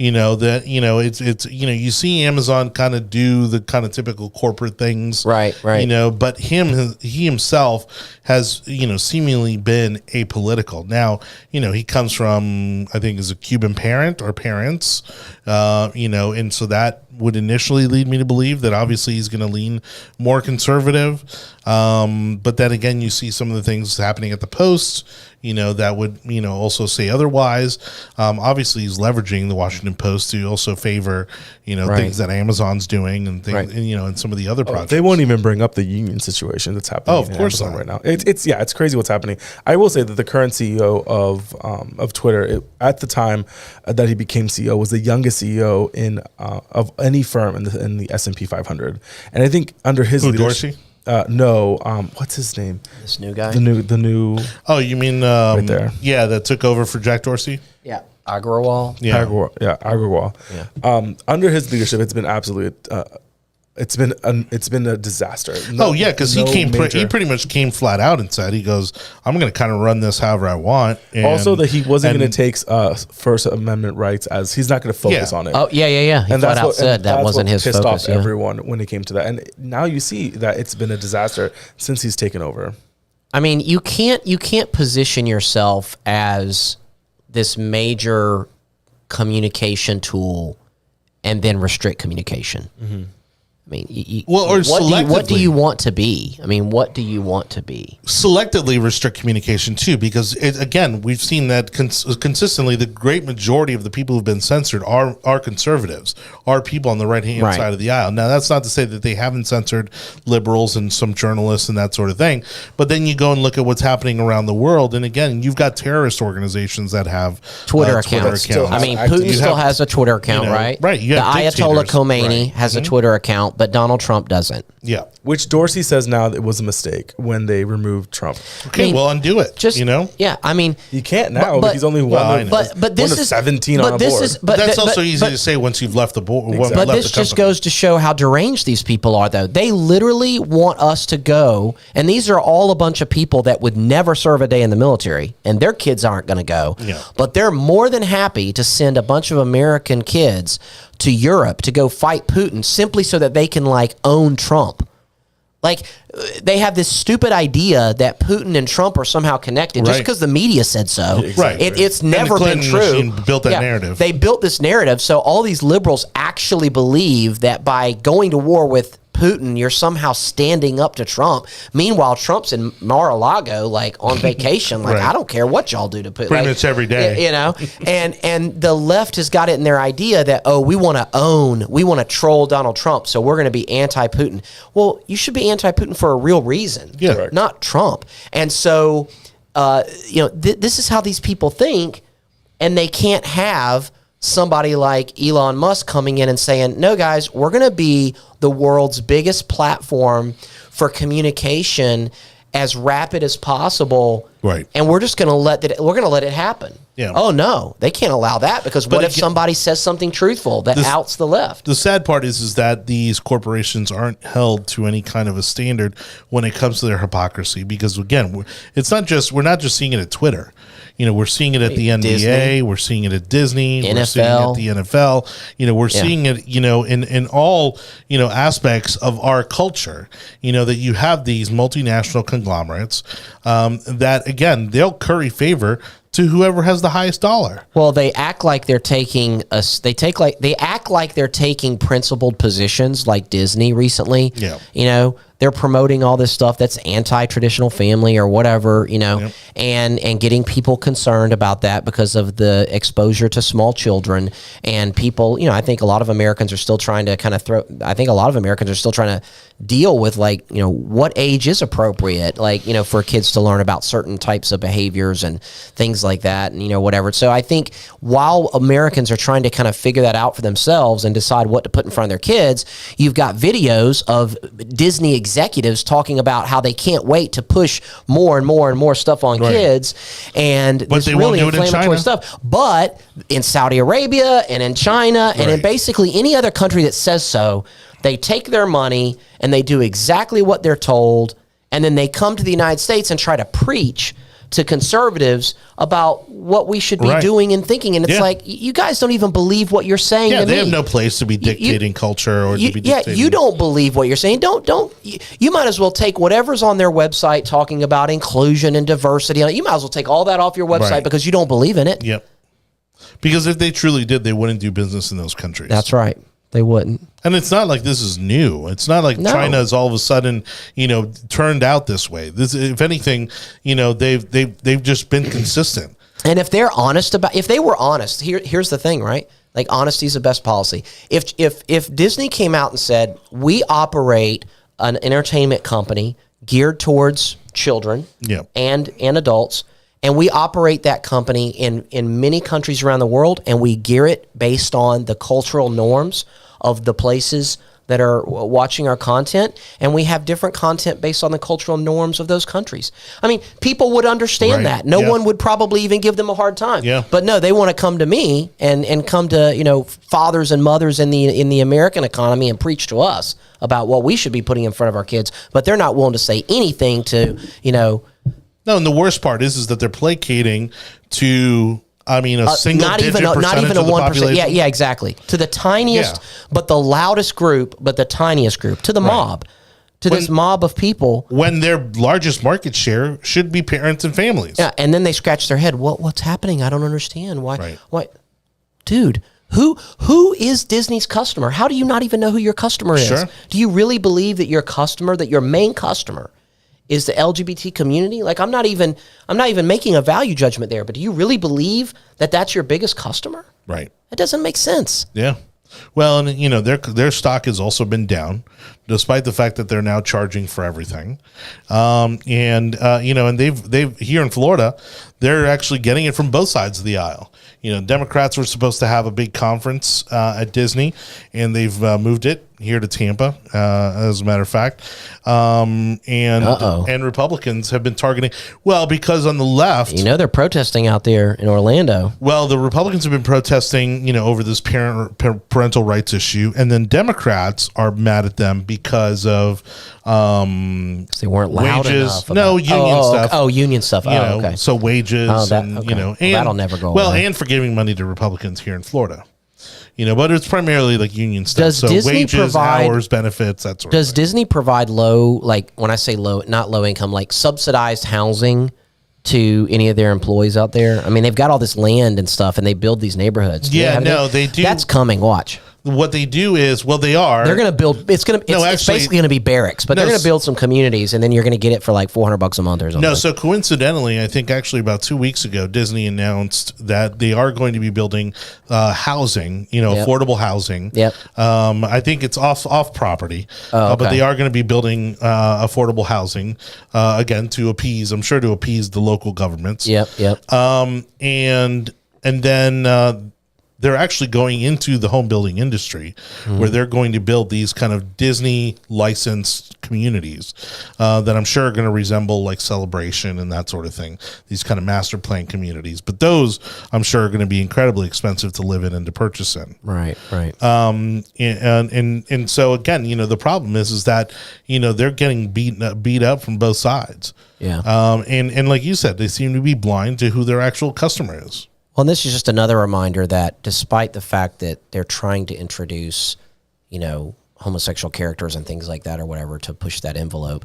It's you see Amazon kind of do the kind of typical corporate things. Right. But he himself has, seemingly been apolitical. Now, he comes from, I think, is a Cuban parent or parents, and so that would initially lead me to believe that obviously he's going to lean more conservative. But then again, you see some of the things happening at the Post, that would, also say otherwise. Obviously he's leveraging the Washington Post to also favor, things that Amazon's doing and things, and some of the other projects. They won't even bring up the union situation that's happening. Of course not. Right now. It's crazy what's happening. I will say that the current CEO of Twitter, at the time that he became CEO, was the youngest CEO of any firm in the S&P 500. And I think under his leadership, Dorsey? No. What's his name? This new guy? The new. Oh, you mean right there? Yeah, that took over for Jack Dorsey. Yeah, Agrawal. Yeah, Agrawal. Yeah. Under his leadership, it's been absolutely. It's been a disaster. Because he pretty much came flat out and said, he goes, I'm going to kind of run this however I want. And, also that he wasn't going to take First Amendment rights, as he's not going to focus on it. Oh yeah. He flat out said that wasn't his focus. Pissed off everyone when it came to that, and now you see that it's been a disaster since he's taken over. I mean, you can't position yourself as this major communication tool and then restrict communication. Mm-hmm. I mean, what do you want to be? I mean, what do you want to be? Selectively restrict communication too, because again, we've seen that consistently. The great majority of the people who've been censored are conservatives, are people on the right hand side of the aisle. Now, that's not to say that they haven't censored liberals and some journalists and that sort of thing. But then you go and look at what's happening around the world, and again, you've got terrorist organizations that have Twitter accounts. I mean, Putin still has a Twitter account, right? Right. The Ayatollah Khomeini has a Twitter account, but Donald Trump doesn't. Yeah. Which Dorsey says now that it was a mistake when they removed Trump. Okay, undo it. Yeah, I mean, you can't now, but he's only one. But this is 17 on a board. But that's also easy to say once you've left the board. Exactly. But this just goes to show how deranged these people are, though. They literally want us to go, and these are all a bunch of people that would never serve a day in the military, and their kids aren't going to go. Yeah. But they're more than happy to send a bunch of American kids to Europe to go fight Putin simply so that they can own Trump. They have this stupid idea that Putin and Trump are somehow connected just because the media said so. Exactly. It's never been true. Built that narrative. They built this narrative, so all these liberals actually believe that by going to war with Putin, you're somehow standing up to Trump. Meanwhile, Trump's in Mar-a-Lago, on vacation. I don't care what y'all do to Putin. Pretty much every day. And the left has got it in their idea that, we want to troll Donald Trump, so we're going to be anti-Putin. Well, you should be anti-Putin for a real reason, not Trump. And so, this is how these people think, and they can't have somebody like Elon Musk coming in and saying, no, guys, we're going to be the world's biggest platform for communication as rapid as possible. Right. And we're just going to let it happen. Yeah. Oh no, they can't allow that, because what if somebody says something truthful that outs the left? The sad part is that these corporations aren't held to any kind of a standard when it comes to their hypocrisy, because again, we're not just seeing it at Twitter. We're seeing it at the NBA, Disney. we're seeing it at Disney, NFL. we're seeing it at the NFL. We're seeing it, in all, aspects of our culture, that you have these multinational conglomerates that, again, they'll curry favor to whoever has the highest dollar. Well, they act like they're taking they act like they're taking principled positions, like Disney recently. Yeah. They're promoting all this stuff that's anti-traditional family or whatever, Yep. and getting people concerned about that because of the exposure to small children. And people, I think a lot of Americans are still trying to deal with, like, what age is appropriate, like, for kids to learn about certain types of behaviors and things like that, and whatever. So I think while Americans are trying to kind of figure that out for themselves and decide what to put in front of their kids, you've got videos of Disney executives talking about how they can't wait to push more and more and more stuff on kids, and this really inflammatory stuff. But in Saudi Arabia and in China and in basically any other country that says so, they take their money and they do exactly what they're told, and then they come to the United States and try to preach to conservatives about what we should be doing and thinking. And it's like, you guys don't even believe what you're saying to me. They have no place to be dictating culture or to be dictating. You don't believe what you're saying. You might as well take whatever's on their website talking about inclusion and diversity. You might as well take all that off your website because you don't believe in it. Yep. Because if they truly did, they wouldn't do business in those countries. That's right. They wouldn't. And it's not like this is new. It's not like China has all of a sudden, turned out this way. This, if anything, they've just been consistent. And if they were honest, here's the thing, right? Like, honesty is the best policy. If Disney came out and said, we operate an entertainment company geared towards children and adults, and we operate that company in many countries around the world, and we gear it based on the cultural norms of the places that are watching our content, and we have different content based on the cultural norms of those countries. I mean, people would understand that. No one would probably even give them a hard time. Yeah. But no, they want to come to me and come to, fathers and mothers in the American economy and preach to us about what we should be putting in front of our kids. But they're not willing to say anything to, No, and the worst part is that they're placating to, a single digit percentage of the population. Yeah, exactly. To the tiniest, but the loudest group, but the tiniest group. To the mob. To this mob of people. When their largest market share should be parents and families. Yeah, and then they scratch their head. What's happening? I don't understand. Why? Dude, who is Disney's customer? How do you not even know who your customer is? Sure. Do you really believe that your main customer is the LGBT community? Like, I'm not even making a value judgment there, but do you really believe that that's your biggest customer? Right. It doesn't make sense. Yeah. Well, and their stock has also been down, despite the fact that they're now charging for everything. And they've here in Florida, they're actually getting it from both sides of the aisle. Democrats were supposed to have a big conference at Disney, and they've moved it here to Tampa, as a matter of fact. And Republicans have been targeting, because on the left, they're protesting out there in Orlando. Well, the Republicans have been protesting, over this parental rights issue, and then Democrats are mad at them because of they weren't loud wages. enough. Union stuff. Oh, union stuff. Okay. So wages, and and that'll never go away. and for giving money to Republicans here in Florida. But it's primarily like union stuff. Does Disney wages, provide, hours, benefits, that sort Does of thing. Disney provide low, like when I say low, not low income, like subsidized housing to any of their employees out there? I mean, they've got all this land and stuff, and they build these neighborhoods. They do. That's coming. Watch. What they do is, they are. They're going to build. It's basically going to be barracks, but they're going to build some communities, and then you're going to get it for like $400 a month or something. No, so coincidentally, I think actually about 2 weeks ago, Disney announced that they are going to be building housing, affordable housing. Yep. I think it's off property, but they are going to be building affordable housing again to appease the local governments. Yep. And then they're actually going into the home building industry where they're going to build these kind of Disney licensed communities that I'm sure are going to resemble like Celebration and that sort of thing, these kind of master plan communities. But those I'm sure are going to be incredibly expensive to live in and to purchase in. Right. And so again, the problem is that, they're getting beat up from both sides. Yeah. And like you said, they seem to be blind to who their actual customer is. Well, and this is just another reminder that despite the fact that they're trying to introduce, homosexual characters and things like that or whatever to push that envelope,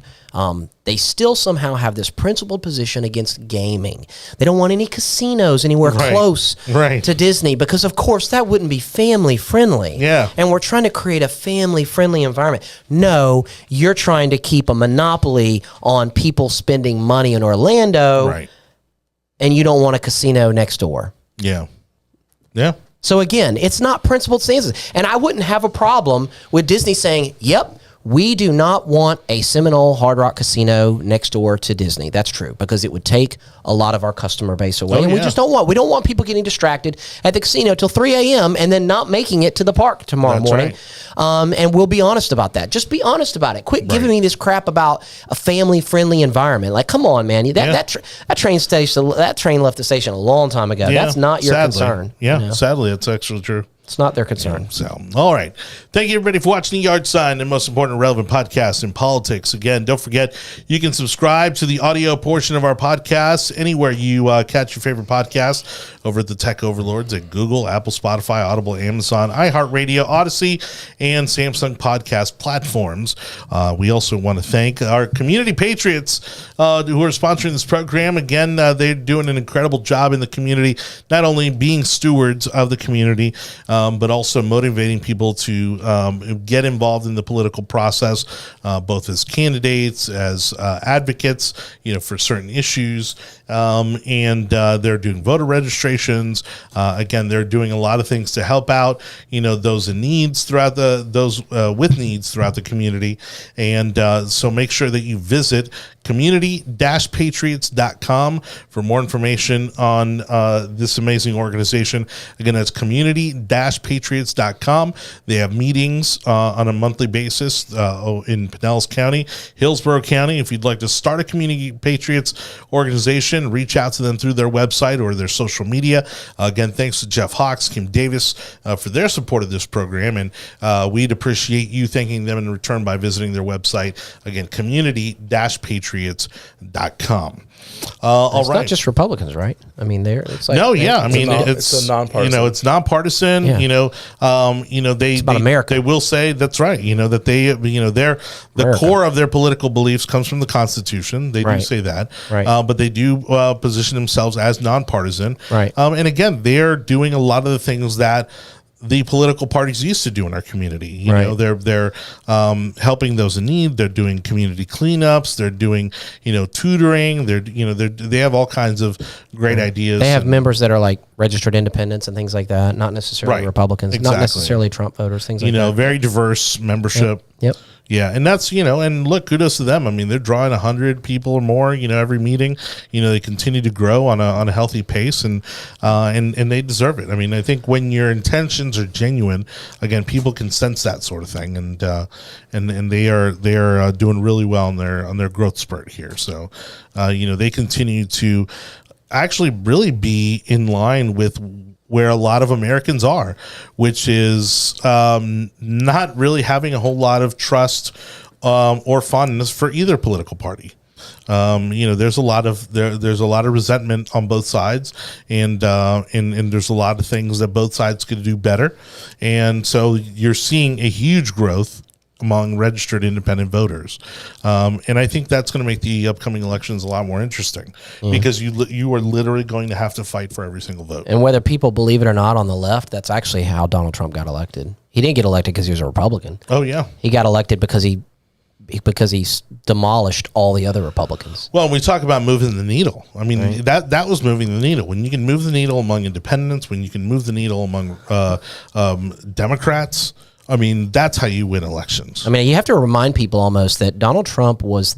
they still somehow have this principled position against gaming. They don't want any casinos anywhere close to Disney because, of course, that wouldn't be family friendly. Yeah. And we're trying to create a family friendly environment. No, you're trying to keep a monopoly on people spending money in Orlando, and you don't want a casino next door. Yeah. Yeah. So again, it's not principled stances. And I wouldn't have a problem with Disney saying, yep, we do not want a Seminole Hard Rock Casino next door to Disney. That's true, because it would take a lot of our customer base away. We just don't want people getting distracted at the casino till 3 a.m. and then not making it to the park tomorrow morning. And we'll be honest about that. Just be honest about it. Quit giving me this crap about a family-friendly environment. Like, come on, man. That train left the station a long time ago. Yeah, that's not your concern. Yeah, sadly, it's actually true. It's not their concern. Yeah, so, all right. Thank you, everybody, for watching the Yard Sign, the most important relevant podcast in politics. Again, don't forget, you can subscribe to the audio portion of our podcast anywhere you catch your favorite podcast over at the Tech Overlords at Google, Apple, Spotify, Audible, Amazon, iHeartRadio, Odyssey, and Samsung podcast platforms. We also want to thank our community patriots who are sponsoring this program. Again, they're doing an incredible job in the community, not only being stewards of the community, but also motivating people to get involved in the political process, both as candidates, as advocates, for certain issues. And they're doing voter registrations. Again, they're doing a lot of things to help out, those in needs throughout with needs throughout the community. And so make sure that you visit community-patriots.com for more information on this amazing organization. Again, that's community-patriots.com. They have meetings on a monthly basis in Pinellas County, Hillsborough County. If you'd like to start a Community Patriots organization, reach out to them through their website or their social media. Again, thanks to Jeff Hawks, Kim Davis for their support of this program, and we'd appreciate you thanking them in return by visiting their website. Again, community-patriots.com. It's not just Republicans, right? I mean, it's like it's a nonpartisan. It's nonpartisan. Yeah. It's about America. They will say that's right. That they, the core of their political beliefs comes from the Constitution. They do say that, but they do position themselves as nonpartisan. Right. And again, they're doing a lot of the things that the political parties used to do in our community. They're helping those in need. They're doing community cleanups. They're doing, tutoring. They have all kinds of great ideas. They have members that are like registered independents and things like that. Not necessarily Republicans, not necessarily Trump voters, things like that. Very diverse membership. Yep. Yeah, and that's, and look, kudos to them. I mean, they're drawing 100 people or more, every meeting. They continue to grow on a healthy pace, and they deserve it. I mean, I think when your intentions are genuine, again, people can sense that sort of thing, and they are doing really well on their growth spurt here. So, they continue to actually really be in line with where a lot of Americans are, which is not really having a whole lot of trust or fondness for either political party. There's a lot of resentment on both sides, and there's a lot of things that both sides could do better, and so you're seeing a huge growth among registered independent voters. And I think that's going to make the upcoming elections a lot more interesting because you are literally going to have to fight for every single vote. And whether people believe it or not on the left, that's actually how Donald Trump got elected. He didn't get elected because he was a Republican. Oh, yeah. He got elected because he demolished all the other Republicans. Well, we talk about moving the needle. I mean, that was moving the needle. When you can move the needle among independents, when you can move the needle among Democrats, I mean, that's how you win elections. I mean, you have to remind people almost that Donald Trump was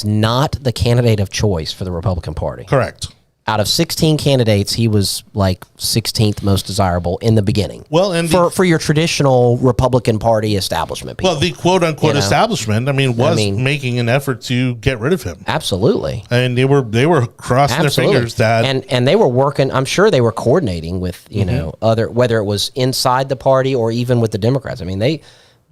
not the candidate of choice for the Republican Party. Correct. Out of 16 candidates, he was like 16th most desirable in the beginning. Well, and for your traditional Republican Party establishment people. Well, the quote unquote establishment, was making an effort to get rid of him. Absolutely. And they were crossing their fingers that and they were working. I'm sure they were coordinating with other, whether it was inside the party or even with the Democrats. I mean, they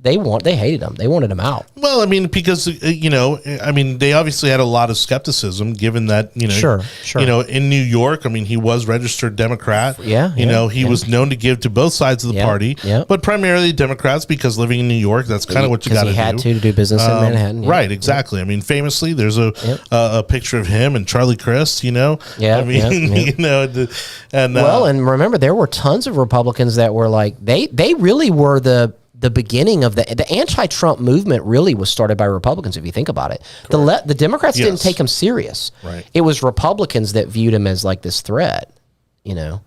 hated him. They wanted him out. Well, because they obviously had a lot of skepticism, given that Sure. In New York, he was registered Democrat. He was known to give to both sides of the party, but primarily Democrats, because living in New York, that's kind of what you got to do. He had to do business in Manhattan, right? Exactly. Famously, there's a picture of him and Charlie Crist. And remember, there were tons of Republicans that were like they really were the beginning of the anti-Trump movement really was started by Republicans, if you think about it. The Democrats didn't take him serious. Right. It was Republicans that viewed him as like this threat, Yeah.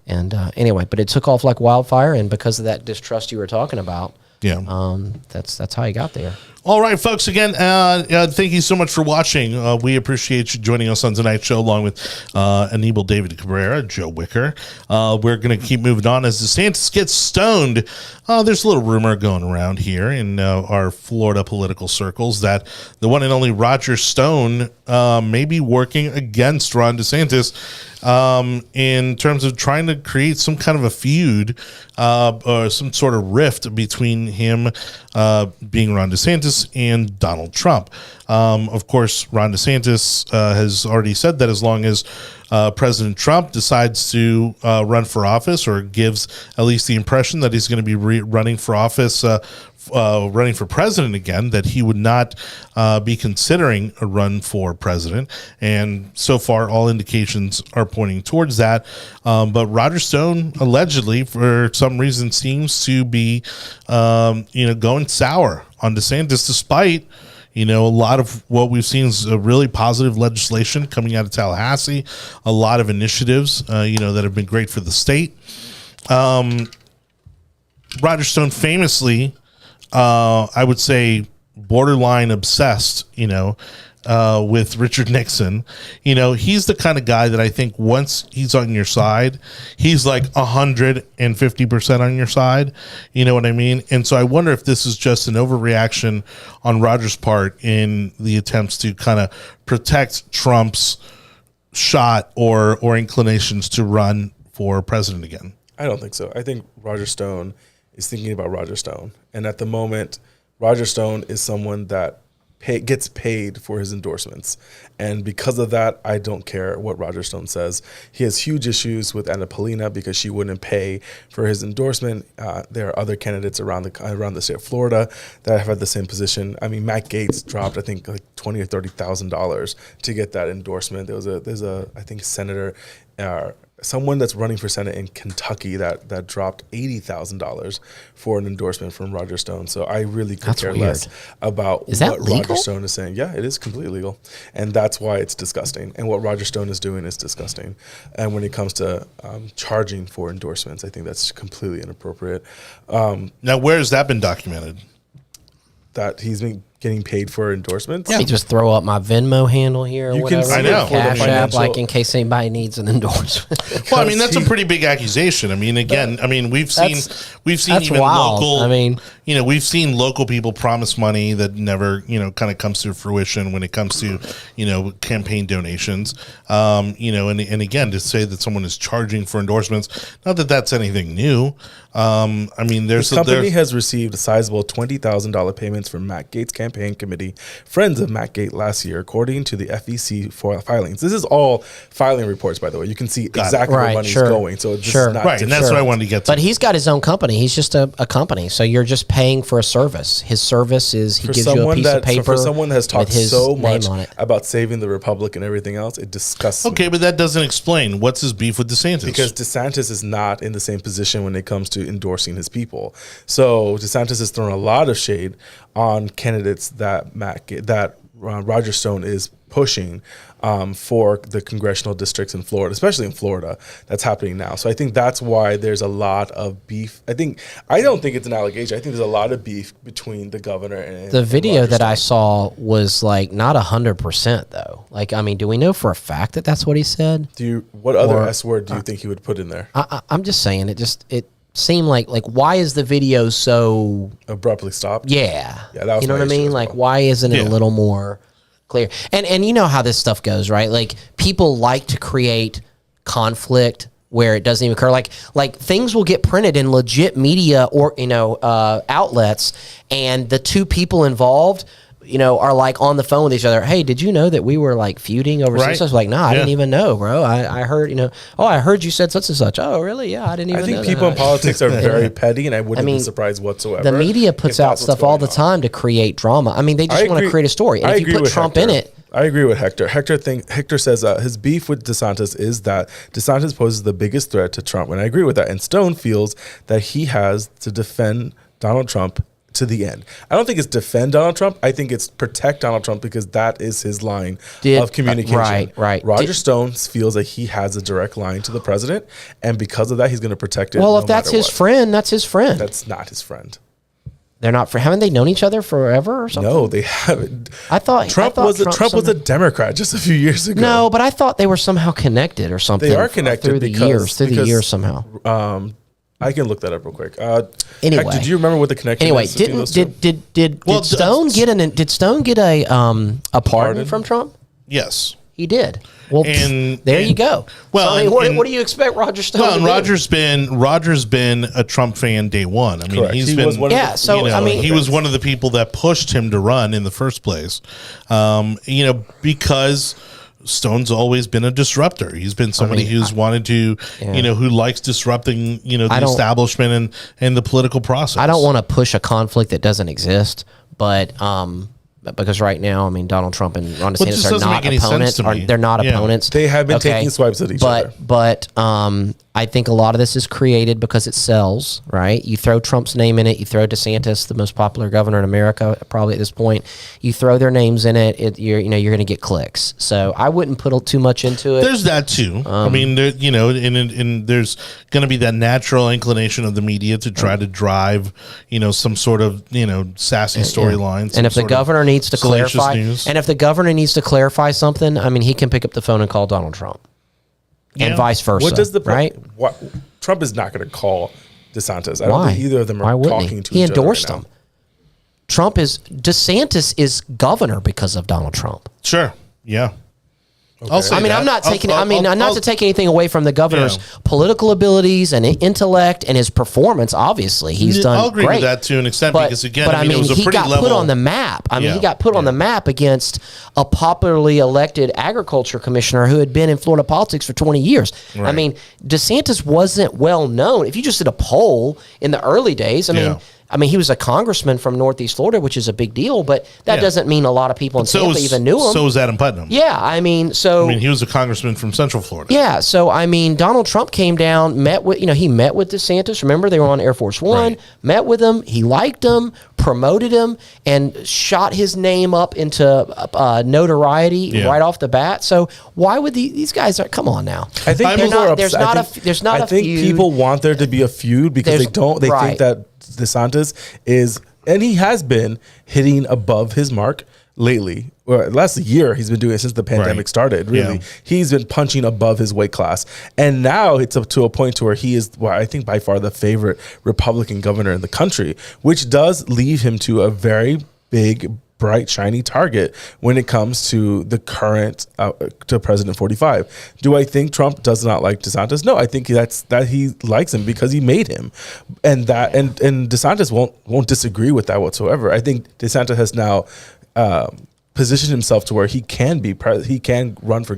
And anyway, but it took off like wildfire, and because of that distrust you were talking about, that's how he got there. All right, folks. Again, thank you so much for watching. We appreciate you joining us on tonight's show, along with Anibal, David Cabrera, Joe Wicker. We're going to keep moving on as DeSantis gets stoned. There's a little rumor going around here in our Florida political circles that the one and only Roger Stone may be working against Ron DeSantis in terms of trying to create some kind of a feud or some sort of rift between him being Ron DeSantis and Donald Trump. Of course, Ron DeSantis has already said that as long as President Trump decides to run for office, or gives at least the impression that he's going to be running for office, running for president again, that he would not be considering a run for president. And so far, all indications are pointing towards that. But Roger Stone, allegedly, for some reason, seems to be, going sour on DeSantis, despite a lot of what we've seen is a really positive legislation coming out of Tallahassee, a lot of initiatives, that have been great for the state. Roger Stone famously, I would say, borderline obsessed, with Richard Nixon. He's the kind of guy that I think once he's on your side, he's like 150% on your side. You know what I mean? And so I wonder if this is just an overreaction on Roger's part in the attempts to kind of protect Trump's shot or inclinations to run for president again. I don't think so. I think Roger Stone is thinking about Roger Stone. And at the moment, Roger Stone is someone that gets paid for his endorsements. And because of that, I don't care what Roger Stone says. He has huge issues with Anibal because she wouldn't pay for his endorsement. There are other candidates around the state of Florida that have had the same position. Matt Gaetz dropped, I think, like $20,000 or $30,000 to get that endorsement. There's a I think, senator, someone that's running for Senate in Kentucky that dropped $80,000 for an endorsement from Roger Stone. So I really could care less about what Roger Stone is saying. Yeah, it is completely legal. And that's why it's disgusting. And what Roger Stone is doing is disgusting. And when it comes to charging for endorsements, I think that's completely inappropriate. Now, where has that been documented? That he's been getting paid for endorsements. Yeah, just throw up my Venmo handle here or whatever. I know. Cash App, like in case anybody needs an endorsement. Well, that's a pretty big accusation. We've seen even wild. local. We've seen local people promise money that never, kind of comes to fruition when it comes to, campaign donations. And again, to say that someone is charging for endorsements, not that that's anything new. This company has received sizable $20,000 payments from Matt Gaetz' campaign committee, friends of Matt Gaetz, last year, according to the FEC filings. This is all filing reports, by the way. You can see exactly where money's going. So it's not right, and that's what I wanted to get to. But he's got his own company. He's just a company. So you're just paying for a service. His service is he gives you a piece of paper. For someone that has talked so much about saving the republic and everything else, it disgusts me. Okay, but that doesn't explain what's his beef with DeSantis. Because DeSantis is not in the same position when it comes to endorsing his people. So DeSantis has thrown a lot of shade on candidates that Roger Stone is pushing for the congressional districts in Florida, especially in Florida, that's happening now. So I think that's why there's a lot of beef. I don't think it's an allegation. I think there's a lot of beef between the governor and the video and that I saw was like not 100% though. Like, I mean, do we know for a fact that that's what he said? What other S word do you think he would put in there? I'm just saying it seemed like why is the video so abruptly stopped? Yeah, that was you know my what I issue mean. as Like, well. why isn't it a little more clear? And you know how this stuff goes, right? Like, people like to create conflict where it doesn't even occur. Like things will get printed in legit media or outlets, and the two people involved, are like on the phone with each other. Hey, did you know that we were like feuding over such? I was like, nah, I didn't even know, bro. I heard, I heard you said such and such. Oh, really? Yeah, I didn't even know. I think people in politics are very petty, and I wouldn't be surprised whatsoever. The media puts out stuff all the time to create drama. I mean, they just want to create a story. And if you put Trump in it. I agree with Hector. Hector says his beef with DeSantis is that DeSantis poses the biggest threat to Trump, and I agree with that. And Stone feels that he has to defend Donald Trump to the end. I don't think it's defend Donald Trump. I think it's protect Donald Trump, because that is his line of communication. Right. Roger Stone feels that he has a direct line to the president, and because of that, he's going to protect it. Well, if that's his friend, that's his friend. That's not his friend. They're not. Haven't they known each other forever or something? No, they haven't. Trump was a Democrat just a few years ago. No, but I thought they were somehow connected or something. They are connected through the years somehow. I can look that up real quick. Anyway, Hector, do you remember what the connection? Anyway, is did Stone get a pardon from Trump? Yes. He did. Well, you go. Well, so, what do you expect Roger Stone to do? Roger's been a Trump fan day one. I mean, Correct. he was one of the people that pushed him to run in the first place. Because Stone's always been a disruptor. He's been somebody who's wanted to, who likes disrupting, the establishment and the political process. I don't want to push a conflict that doesn't exist, but because right now, I mean, Donald Trump and Ron DeSantis are not opponents. They're not opponents. They have been taking swipes at each other. But I think a lot of this is created because it sells, right? You throw Trump's name in it. You throw DeSantis, the most popular governor in America, probably at this point. You throw their names in it. You're going to get clicks. So I wouldn't put too much into it. There's that too. I mean, and there's going to be that natural inclination of the media to try to drive, some sort of sassy storylines. And if the governor needs to clarify, something, I mean, he can pick up the phone and call Donald Trump. And vice versa. What does right? Trump is not going to call DeSantis. I don't think either of them are talking to each other. He endorsed him. DeSantis is governor because of Donald Trump. Sure. Yeah. Okay. I'm not taking. Not to take anything away from the governor's political abilities and intellect and his performance. Obviously, he's done. I'll agree great. with that to an extent, because again, it was a he pretty got level. put on the map. He got put on the map against a popularly elected agriculture commissioner who had been in Florida politics for 20 years. Right. I mean, DeSantis wasn't well known. If you just did a poll in the early days, I mean, he was a congressman from Northeast Florida, which is a big deal, but that doesn't mean a lot of people in Tampa even knew him. So was Adam Putnam. Yeah, he was a congressman from Central Florida. Yeah, so Donald Trump came down, he met with DeSantis. Remember, they were on Air Force One, met with him. He liked him, promoted him, and shot his name up into notoriety right off the bat. So why would these guys? Come on now. I think people want there to be a feud because they think that DeSantis is, and he has been hitting above his mark lately. Or last year, he's been doing it since the pandemic started. Really, he's been punching above his weight class, and now it's up to a point to where he is, I think, by far the favorite Republican governor in the country, which does leave him to a very big, bright, shiny target when it comes to the current to President 45. Do I think Trump does not like DeSantis? No, I think that he likes him because he made him, and DeSantis won't disagree with that whatsoever. I think DeSantis has now positioned himself to where he can he can run for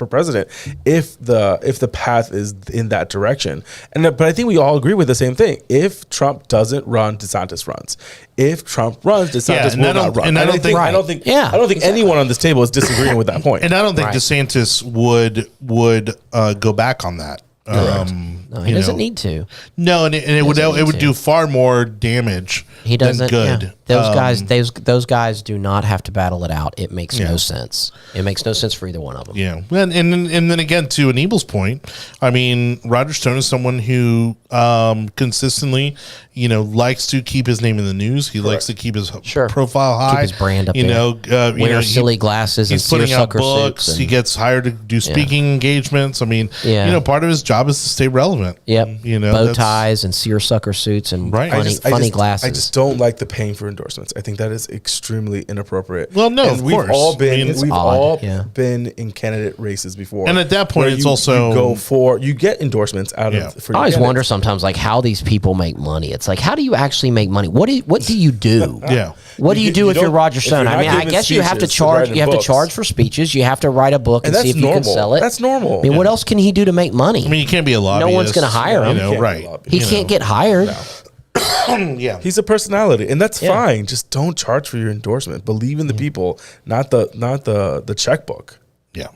president if the path is in that direction. But I think we all agree with the same thing. If Trump doesn't run, DeSantis runs. If Trump runs, DeSantis will not run. And I don't think anyone on this table is disagreeing with that point. And I don't think DeSantis would go back on that. No, he doesn't need to. No, and it would do far more damage He doesn't. good. Yeah. Those guys do not have to battle it out. It makes no sense. It makes no sense for either one of them. Yeah, and then again, to Anibal's point, I mean, Roger Stone is someone who consistently, likes to keep his name in the news. He likes to keep his profile high, keep his brand up there. Wear silly glasses. He's and putting out books. Suits he gets hired to do speaking engagements. I mean, part of his job is to stay relevant. Yep. Bow ties and seersucker suits and funny glasses. I just don't like the paying for endorsements. I think that is extremely inappropriate. Well, no, and of we've course. all been been odd, in candidate races before, and at that point, it's also you get endorsements out of. For I always wonder sometimes, like, how these people make money. It's like, how do you actually make money? What do you do? Yeah. What do you do if you're Roger Stone? I mean, I guess you have to charge. You have to charge for speeches. You have to write a book and see if you can sell it. That's normal. I mean, what else can he do to make money? I mean, you can't be a lobbyist. No one's going to hire him. Right? He can't get hired. Yeah, he's a personality, and that's fine. Just don't charge for your endorsement. Believe in the people, not the checkbook. Yeah.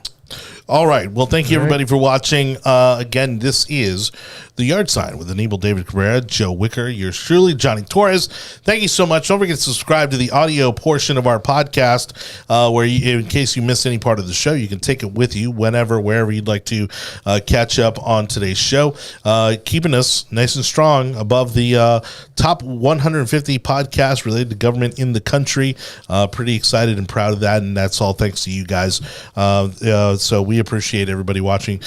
All right. Well, thank you, everybody, for watching. Again, this is The Yard Sign with Anibal, David Cabrera, Joe Wicker, yours truly, Jonny Torres. Thank you so much. Don't forget to subscribe to the audio portion of our podcast, where in case you miss any part of the show, you can take it with you wherever you'd like to catch up on today's show. Keeping us nice and strong above the top 150 podcasts related to government in the country. Pretty excited and proud of that, and that's all thanks to you guys. So we appreciate everybody watching.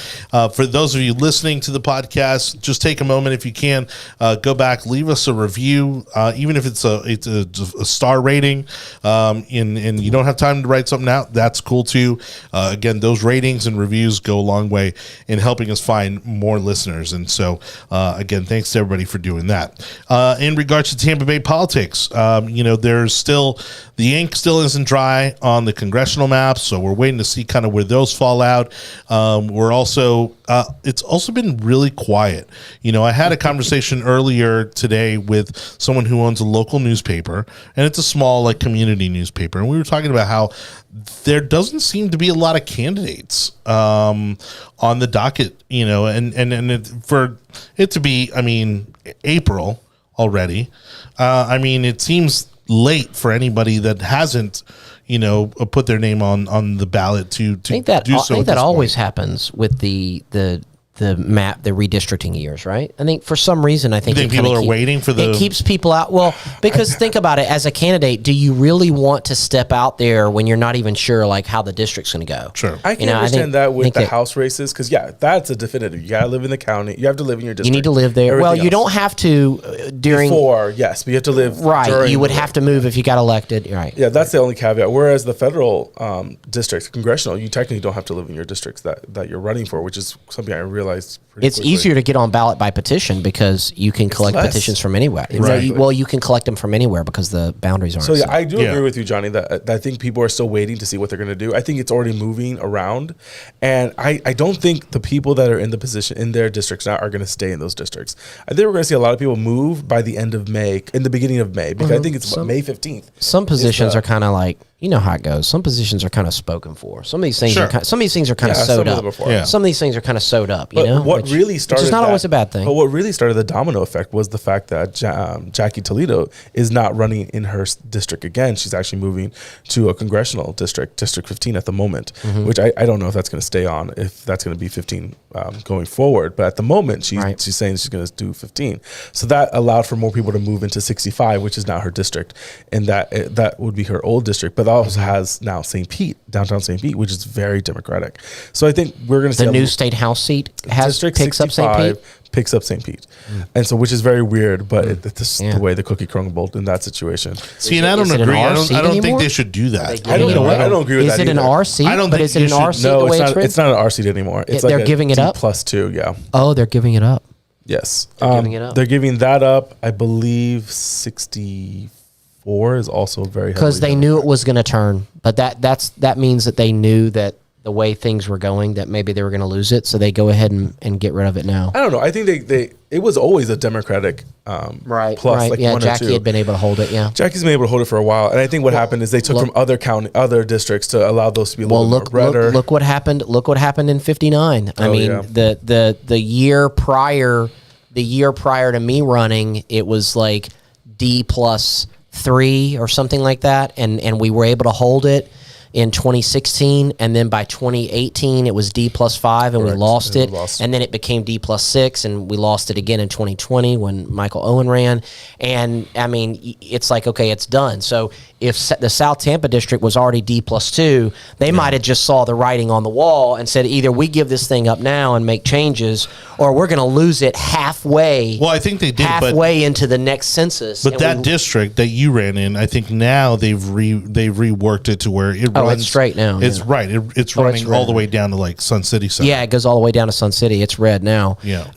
For those of you listening to the podcast, just take a moment if you can, go back, leave us a review, even if it's a star rating, and you don't have time to write something out, that's cool too. Again, those ratings and reviews go a long way in helping us find more listeners. And so, again, thanks to everybody for doing that. In regards to Tampa Bay politics, there's still, the ink still isn't dry on the congressional maps, so we're waiting to see kind of where those fall out. We're also, it's also been really quiet. I had a conversation earlier today with someone who owns a local newspaper, and it's a small, community newspaper, and we were talking about how there doesn't seem to be a lot of candidates on the docket, for it to be, April already. It seems late for anybody that hasn't put their name on the ballot to do so. I think that always happens with the map, the redistricting years, right? I think for some reason, I think people are waiting for it keeps people out. Well, because think about it, as a candidate, do you really want to step out there when you're not even sure how the district's going to go? Sure. I can understand that with the House races, because that's a definitive. You got to live in the county. You have to live in your district. You need to live there. Well, you don't have to during before, yes, but you have to live right. You would have to move if you got elected, right? Yeah, that's the only caveat. Whereas the federal districts, congressional, you technically don't have to live in your districts that you're running for, which is something I realized. It's easier to get on ballot by petition because you can collect petitions from anywhere. Exactly. Well, you can collect them from anywhere because the boundaries aren't. So yeah, I do agree with you, Jonny, that I think people are still waiting to see what they're going to do. I think it's already moving around, and I don't think the people that are in the position in their districts now are going to stay in those districts. I think we're going to see a lot of people move by the end of May, in the beginning of May, because I think it's May 15th. Some positions are kind of like, you know how it goes. Some positions are kind of spoken for. Some of these things are kind of sewed up. Some of these things are kind of sewed up. What really started? Which is not always a bad thing. But what really started the domino effect was the fact that Jackie Toledo is not running in her district again. She's actually moving to a congressional district, District 15 at the moment, which I don't know if that's going to stay on, if that's going to be 15 going forward. But at the moment, she's saying she's going to do 15. So that allowed for more people to move into 65, which is now her district, and that would be her old district. But also has now St. Pete, downtown St. Pete, which is very Democratic. So I think we're going to see the new state house seat picks up St. Pete. Picks up St. Pete, and so which is very weird, but it's the way the cookie crumbled in that situation. See, and I don't agree. I don't think they should do that. I don't agree with that. Is it an R seat? I don't think is it an R seat? No, it's not an R seat anymore. It's they're giving it up +2. Yeah. Oh, they're giving it up. Yes, they're giving it up. They're giving that up. I believe 64 is also very because they knew it was going to turn, but that means that they knew that the way things were going, that maybe they were going to lose it, so they go ahead and get rid of it now. I don't know. I think it was always a Democratic plus. Right. Like yeah, one Jackie or two. had been able to hold it. Yeah, Jackie's been able to hold it for a while, and I think what happened is they took from other districts to allow those to be a little more redder. Look what happened. Look what happened in '59. The year prior to me running, it was like D+3 or something like that, and we were able to hold it in 2016, and then by 2018 it was D+5, and we lost it, and then it became D+6, and we lost it again in 2020 when Michael Owen ran. And I mean, it's like, okay, it's done. So if the South Tampa district was already D+2, they might have just saw the writing on the wall and said, either we give this thing up now and make changes, or we're going to lose it halfway. Well, I think they did halfway into the next census. But that district that you ran in, I think now they've reworked it to where it runs it's straight now. It's right. It's running all the way down to like Sun City Center. Yeah, it goes all the way down to Sun City. It's red now. Yeah.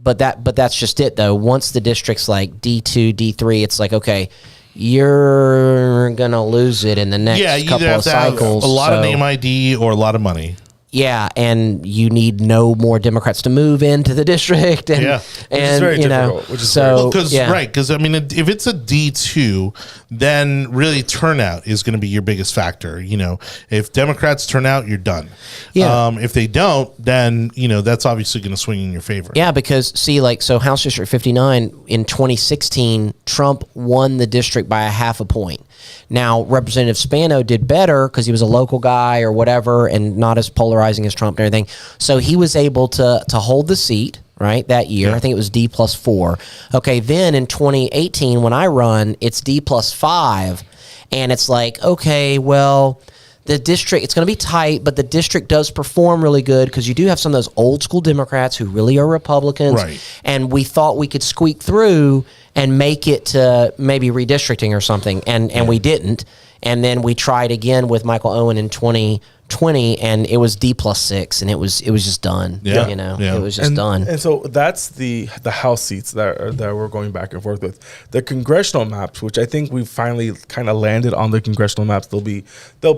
But that's just it though. Once the district's like D2, D3, it's like, okay, you're gonna lose it in the next couple of cycles. A lot of name ID or a lot of money. Yeah, and you need no more Democrats to move into the district, and which is very difficult. Because I mean, if it's a D2, then really turnout is going to be your biggest factor. You know, if Democrats turn out, you're done. Yeah. If they don't, then that's obviously going to swing in your favor. Yeah, because see, like, so House District 59 in 2016, Trump won the district by 0.5 point. Now, Representative Spano did better because he was a local guy or whatever and not as polarizing as Trump and everything. So he was able to hold the seat, right, that year. I think it was D+4. Okay, then in 2018, when I run, it's D+5. And it's like, okay, well, the district, it's going to be tight, but the district does perform really good because you do have some of those old school Democrats who really are Republicans. Right. And we thought we could squeak through and make it to maybe redistricting or something, and we didn't. And then we tried again with Michael Owen in 2020, and it was D+6, and it was just done. Yeah. It was just done. And so that's the House seats that we're going back and forth with. The congressional maps, which I think we've finally kind of landed on the congressional maps, they'll be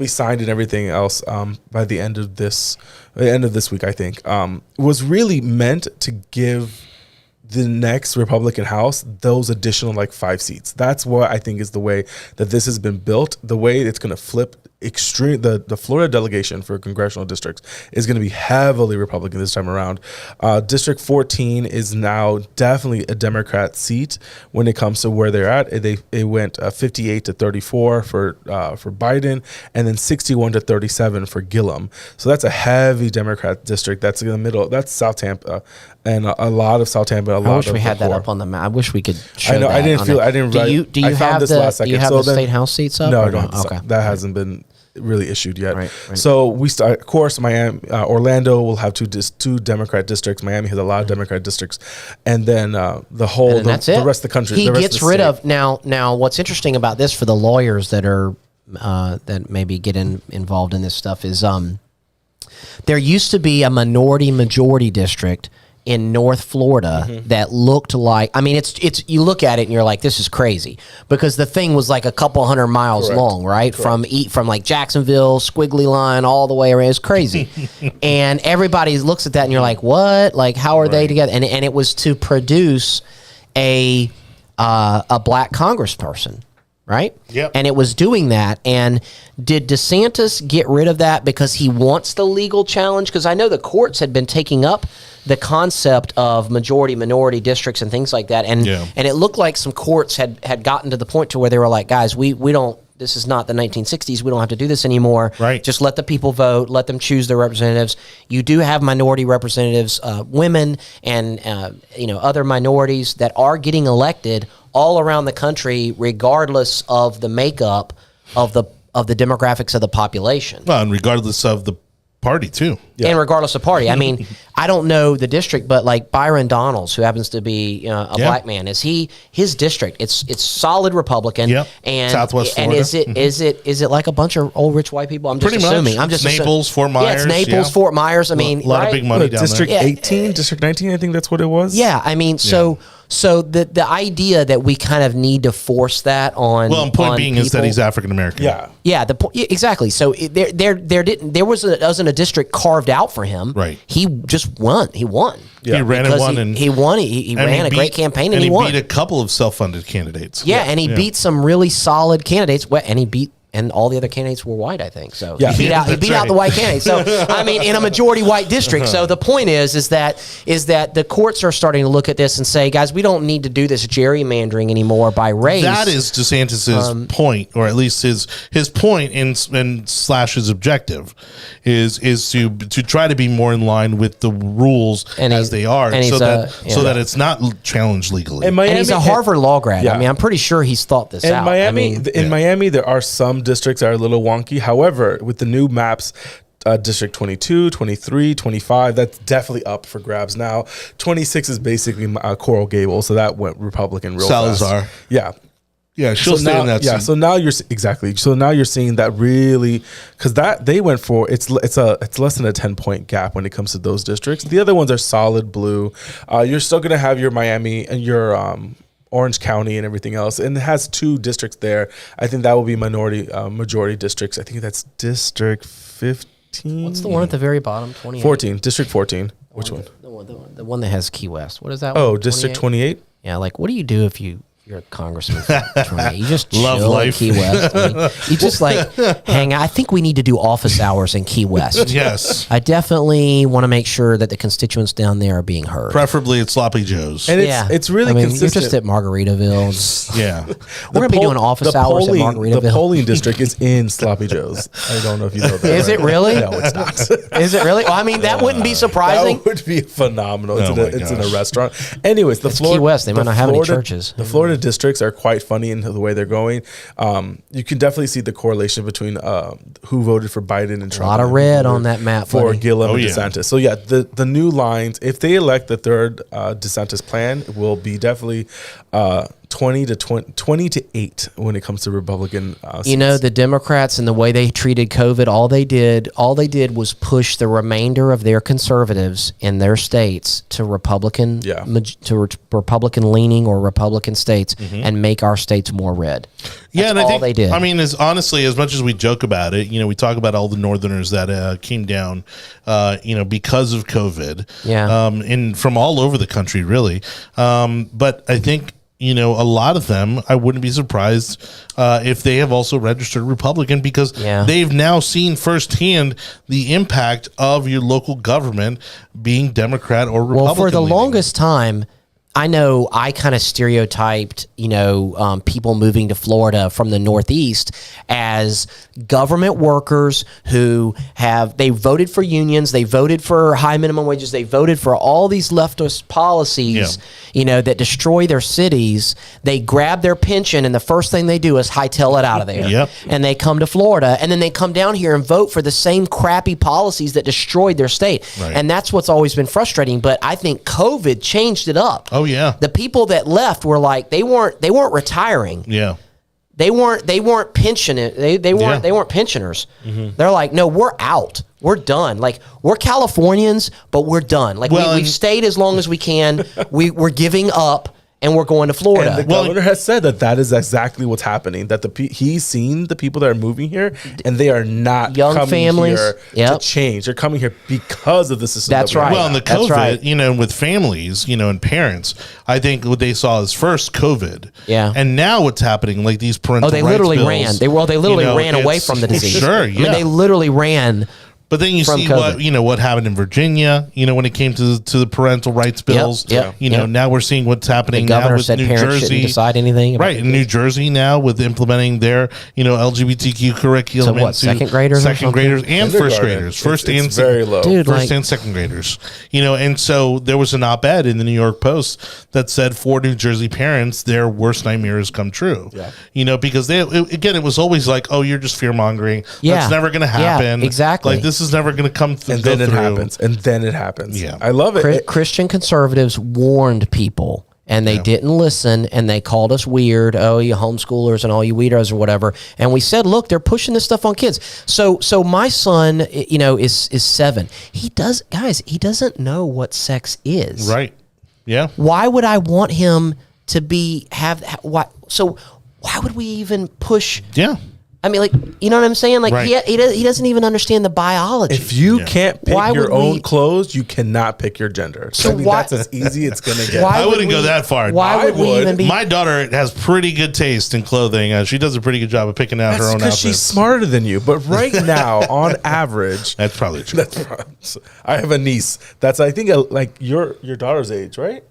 signed and everything else by the end of this week. I think was really meant to give the next Republican House those additional like 5 seats. That's what I think is the way that this has been built. The way it's going to flip extreme. The Florida delegation for congressional districts is going to be heavily Republican this time around. District 14 is now definitely a Democrat seat when it comes to where they're at. It went 58 to 34 for Biden, and then 61 to 37 for Gillum. So that's a heavy Democrat district. That's in the middle. That's South Tampa, and a lot of South Tampa. I wish we had that up on the map. I wish we could show I know. that. I didn't. Do you have the state house seats up? No, I don't. Okay. That hasn't been really issued yet. Right. So we start. Of course, Miami, Orlando will have two Democrat districts. Miami has a lot of Democrat districts, and then the rest of the country. He gets rid of now. What's interesting about this for the lawyers that are that maybe get involved in this stuff is there used to be a minority majority district in North Florida that looked like, I mean, it's you look at it and you're like, this is crazy, because the thing was like a couple 100 miles long, right? From like Jacksonville, squiggly line all the way around. It's crazy. And everybody looks at that and you're like, what? Like, how are they together? And it was to produce a black congressperson. Right? Yep. And it was doing that. And did DeSantis get rid of that because he wants the legal challenge? Because I know the courts had been taking up the concept of majority-minority districts and things like that. And it looked like some courts had gotten to the point to where they were like, guys, we don't, this is not the 1960s. We don't have to do this anymore. Right. Just let the people vote. Let them choose their representatives. You do have minority representatives, women and other minorities that are getting elected all around the country, regardless of the makeup of the demographics of the population. Well, and regardless of the party too. And regardless of party. I mean, I don't know the district, but like Byron Donalds, who happens to be a black man, his district, it's solid Republican. Yep. And Southwest Florida. And is it like a bunch of old rich white people? I'm just Pretty assuming. much. I'm just Naples, Fort Myers. Yeah, it's Naples, Fort Myers. I mean, a lot of big money down District there. 18, District 19, I think that's what it was. Yeah, I mean, so the idea that we kind of need to force that on. Well, and point being is that people- he's African American. Yeah, exactly. So there wasn't a district carved out for him. Right. He just won. He won. He ran and won. He won. He ran a great campaign and he won. He beat a couple of self-funded candidates. Yeah, and he beat some really solid candidates. And he beat and all the other candidates were white, I think. So Yeah. he beat out the white candidate. So I mean, in a majority white district. So the point is that the courts are starting to look at this and say, guys, we don't need to do this gerrymandering anymore by race. That is DeSantis's point, or at least his point and slash his objective is to try to be more in line with the rules as they are, so that it's not challenged legally. In Miami, and he's a Harvard law grad. Yeah. I mean, I'm pretty sure he's thought this out. In Miami, there are some districts that are a little wonky. However, with the new maps, District 22, 23, 25, that's definitely up for grabs now. 26 is basically Coral Gables, so that went Republican real Salazar. fast. Yeah. Yeah, she'll stay in that seat. So now you're seeing that really, because that they went for it's less than a 10-point gap when it comes to those districts. The other ones are solid blue. You're still gonna have your Miami and your Orange County and everything else, and it has 2 districts there. I think that will be majority districts. I think that's District 15. What's the one at the very bottom? 28? 14, District 14. Which one? The one that has Key West. What is that? Oh, one? District 28. Yeah, like what do you do if you're a congressman? You just Love chill life. in Key West. I mean, you just like hang out. I think we need to do office hours in Key West. Yes. I definitely want to make sure that the constituents down there are being heard. Preferably at Sloppy Joe's. And it's really consistent. You're just at Margaritaville. Yeah. We're going to be doing office hours at Margaritaville. The polling district is in Sloppy Joe's. I don't know if you know that. Is it really? No, it's not. Is it really? Well, I mean, that wouldn't be surprising. That would be phenomenal. Oh It's in a restaurant. Anyways, It's Key West. They might not have any churches. The Florida districts are quite funny in the way they're going. You can definitely see the correlation between who voted for Biden and Trump. A lot of red on that map for buddy. Gillum and yeah. DeSantis. So yeah, the new lines, if they elect the third DeSantis plan, will be definitely 20 to 8 when it comes to Republican seats. You know, the Democrats and the way they treated COVID, all they did was push the remainder of their conservatives in their states to Republican Republican leaning or Republican states and make our states more red. Yeah, and all I think they did. I mean, honestly, as much as we joke about it, we talk about all the Northerners that came down, because of COVID, and from all over the country, really. But I think a lot of them, I wouldn't be surprised if they have also registered Republican because they've now seen firsthand the impact of your local government being Democrat or Republican. Well, for the leaning. longest time, I know I kind of stereotyped, people moving to Florida from the Northeast as government workers who they voted for unions, they voted for high minimum wages, they voted for all these leftist policies, that destroy their cities. They grab their pension and the first thing they do is hightail it out of there. Yep. And they come to Florida and then they come down here and vote for the same crappy policies that destroyed their state. Right. And that's what's always been frustrating. But I think COVID changed it up. Oh, yeah. The people that left were like they weren't retiring. Yeah. They weren't pensioning. They weren't pensioners. Mm-hmm. They're like, no, we're out. We're done. Like we're Californians, but we're done. Like we've stayed as long as we can. We're giving up. And we're going to Florida. And the governor has said that is exactly what's happening. That he's seen the people that are moving here, and they are not young coming families here to change. They're coming here because of the system. That's right. Well, and the COVID, with families, and parents, I think what they saw is first COVID. Yeah. And now what's happening, like these parental they rights literally bills, ran. They literally ran away from the disease. Sure. Yeah. I mean, they literally ran. But then you see COVID. what happened in Virginia, when it came to the parental rights bills. Yep. Now we're seeing what's happening The governor now with said New parents Jersey. shouldn't decide anything. Right, in New Jersey now with implementing their, LGBTQ curriculum. So what, second graders or Second graders and first graders. It's very low. Dude, first and second graders. And so there was an op-ed in the New York Post that said for New Jersey parents, their worst nightmares come true. Yeah. Because it was always like, oh, you're just fear-mongering. Yeah. That's never going to happen. Yeah, exactly. Like, this is never going to come and then it happens. Yeah. I love it. Christian conservatives warned people, and they didn't listen, and they called us weird. Oh, you homeschoolers and all you weirdos or whatever. And we said, look, they're pushing this stuff on kids. So my son, is 7. He doesn't know what sex is. Right. Yeah. Why would I want him to why would we even push? Yeah. I mean, like, you know what I'm saying? Like, Right. he doesn't even understand the biology. If you can't pick Why your would own we- clothes, you cannot pick your gender. So I mean, why- that's as easy it's going to get. Why I would wouldn't go that far. Why I would we would. even be? My daughter has pretty good taste in clothing. She does a pretty good job of picking out her That's own because outfits. she's smarter than you. But right now, on average, That's probably true. I have a niece that's, I think, like your daughter's age, right?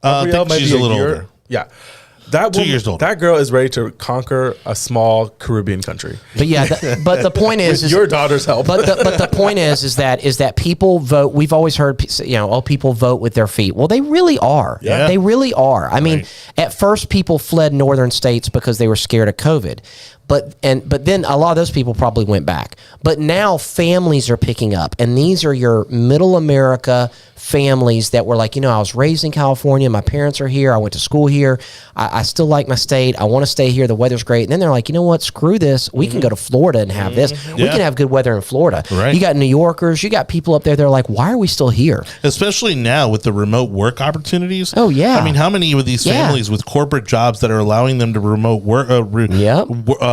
I Gabrielle think might she's be a little year- older. Yeah. That 2 years older. That girl is ready to conquer a small Caribbean country. But yeah, but the point is, With your daughter's help. But the point is that people vote. We've always heard, people vote with their feet. Well, they really are. Yeah. They really are. I mean, Right. at first people fled northern states because they were scared of COVID. But then a lot of those people probably went back. But now families are picking up, and these are your middle America families that were like, I was raised in California. My parents are here. I went to school here. I still like my state. I want to stay here. The weather's great. And then they're like, you know what? Screw this. We can go to Florida and have this. We Yeah. can have good weather in Florida. Right. You got New Yorkers. You got people up there. They're like, why are we still here? Especially now with the remote work opportunities. Oh, yeah. I mean, how many of these Yeah. families with corporate jobs that are allowing them to remote work,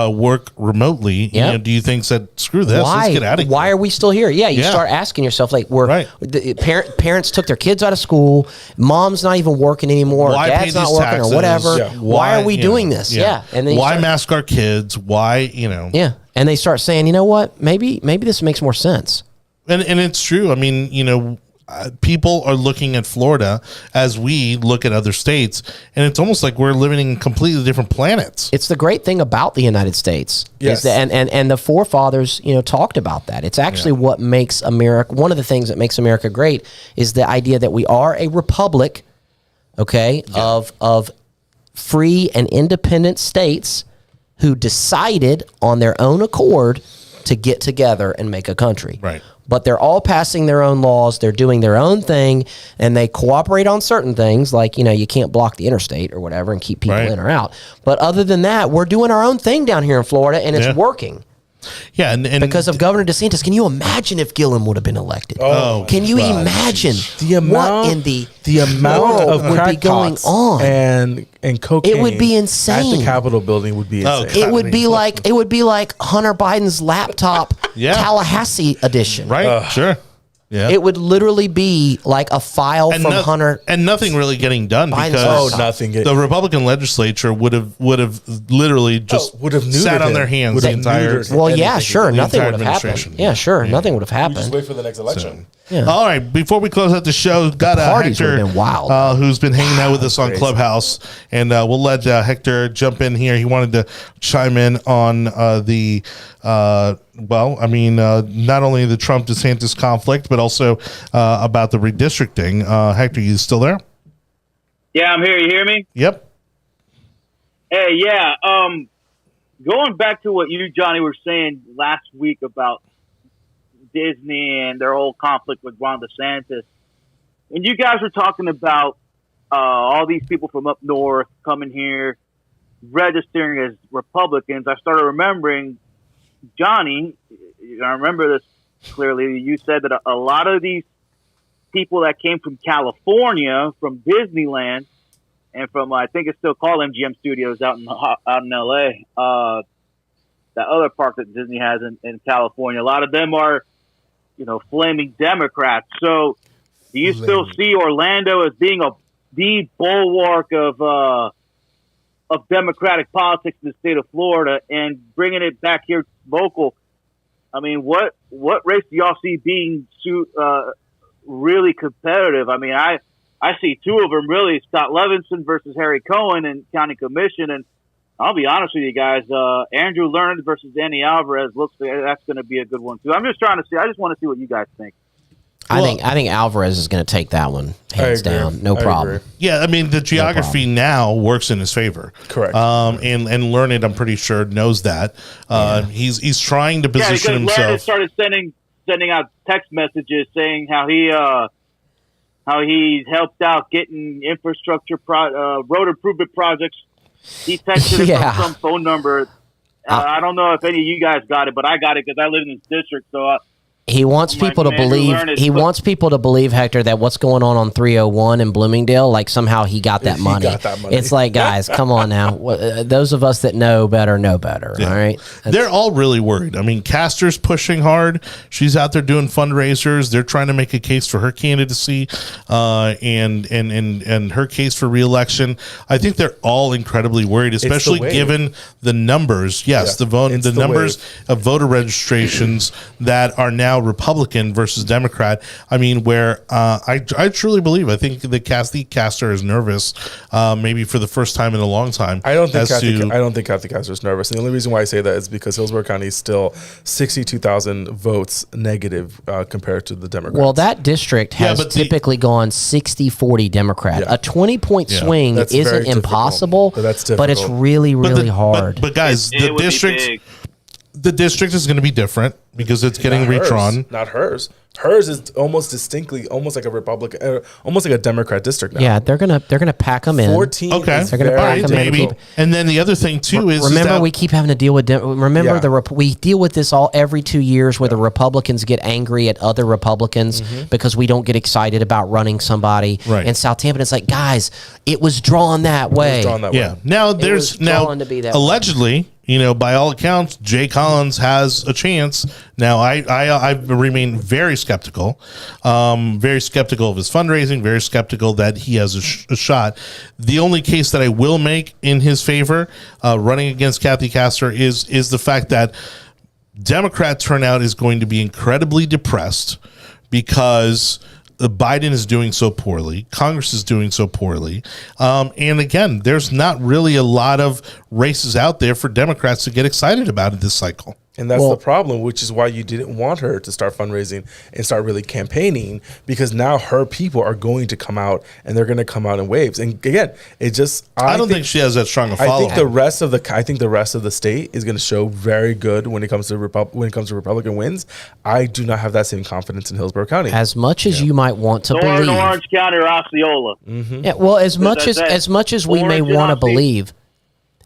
work remotely? Yep. Do you think said screw this? Let's get out of here. Why are we still here? Yeah, you Yeah. start asking yourself, like, Right. the parents took their kids out of school, mom's not even working anymore, Why pay dad's not these working taxes? or whatever. Yeah. Why are we doing this? Yeah, and then you why start- mask our kids? Why Yeah, and they start saying, you know what? Maybe this makes more sense. And it's true. I mean, people are looking at Florida as we look at other states, and it's almost like we're living in completely different planets. It's the great thing about the United States. Yes. Is that, and the forefathers, talked about that. It's actually what makes America, one of the things that makes America great is the idea that we are a republic, okay, of free and independent states who decided on their own accord to get together and make a country. Right. But they're all passing their own laws. They're doing their own thing, and they cooperate on certain things, like, you can't block the interstate or whatever and keep people Right. in or out. But other than that, we're doing our own thing down here in Florida, and it's Yeah. working. Yeah, and Because of Governor DeSantis. Can you imagine if Gillum would have been elected? Oh, Can you God, imagine the amount, what in the amount world of would be crack going pots on? and cocaine, It would be at insane. the Capitol building would be Oh, insane. God. It would be like Hunter Biden's laptop Yeah. Tallahassee edition. right, sure, yeah. It would literally be like a file from no- Hunter. and nothing really getting done Biden's because laptop. nothing. the Republican legislature would have literally just would have sat neutered on their him. hands Would the have entire. neutered Well, yeah, anything. sure, The nothing entire would have happened. administration. Yeah, sure, Yeah. nothing would have We just happened. wait for the next election. Yeah. All right, before we close out the show, got parties Hector, would've been wild. who's been hanging out with us on crazy. Clubhouse, and we'll let Hector jump in here. He wanted to chime in on not only the Trump DeSantis conflict, but also about the redistricting. Hector, you still there? Yeah, I'm here. You hear me? Yep. Hey, yeah. Going back to what you, Johnny, were saying last week about Disney and their whole conflict with Ron DeSantis, and you guys were talking about all these people from up north coming here, registering as Republicans, I started remembering, Johnny, I remember this clearly, you said that a lot of these people that came from California, from Disneyland, and from, I think it's still called MGM Studios out in LA, that other park that Disney has in California, a lot of them are, flaming Democrats. So do you still see Orlando as being the bulwark of Democratic politics in the state of Florida, and bringing it back here local? I mean, what race do y'all see being really competitive? I mean, I see two of them really: Scott Levinson versus Harry Cohen in County Commission, and I'll be honest with you guys, Andrew Learned versus Danny Alvarez looks like that's going to be a good one too. I'm just trying to see. I just want to see what you guys think. I think Alvarez is going to take that one hands agree. down, no I problem. agree. Yeah, I mean the geography now works in his favor. Correct. And Learned, I'm pretty sure, knows that. He's trying to Yeah, position because Leonard himself. started sending out text messages saying how he helped out getting infrastructure road improvement projects. He texted it Yeah. from some phone number. I don't know if any of you guys got it, but I got it because I live in this district. So He wants people to believe. He wants people to believe, Hector, that what's going on 301 in Bloomingdale, like somehow he got that money. It's like, guys, come on now. Those of us that know better know better. Yeah. All right, they're all really worried. I mean, Castor's pushing hard. She's out there doing fundraisers. They're trying to make a case for her candidacy, and her case for reelection. I think they're all incredibly worried, especially given the numbers. Yes, the numbers of voter registrations that are now Republican versus Democrat. I mean, where I truly believe, I think that Kathy Castor is nervous, maybe for the first time in a long time. I don't think Kathy Castor is nervous. And the only reason why I say that is because Hillsborough County is still 62,000 votes negative compared to the Democrats. Well, that district has typically gone 60-40 Democrat. A 20-point swing isn't impossible, but it's really, really hard. But guys, the district is going to be different because it's getting redrawn. Not hers. Hers is almost distinctly, almost like a Republican, almost like a Democrat district now. Yeah, they're gonna pack them in. 14. Okay, they're gonna pack them in. And then the other thing too is remember we keep having to deal with. We deal with this every 2 years where the Republicans get angry at other Republicans because we don't get excited about running somebody. Right. In South Tampa, it's like, guys, it was drawn that way. Now there's allegedly. You know, by all accounts, Jay Collins has a chance. Now, I remain very skeptical of his fundraising, very skeptical that he has a shot. The only case that I will make in his favor, running against Kathy Castor, is the fact that Democrat turnout is going to be incredibly depressed because Biden is doing so poorly. Congress is doing so poorly. And again, there's not really a lot of races out there for Democrats to get excited about in this cycle. And that's the problem, which is why you didn't want her to start fundraising and start really campaigning, because now her people are going to come out and they're going to come out in waves. And again, I don't think she has that strong a following. I think the rest of the state is going to show very good when it comes to Republican wins. I do not have that same confidence in Hillsborough County. As much as you might want to believe, Orange County or Osceola. Yeah, well, as much as we may want to believe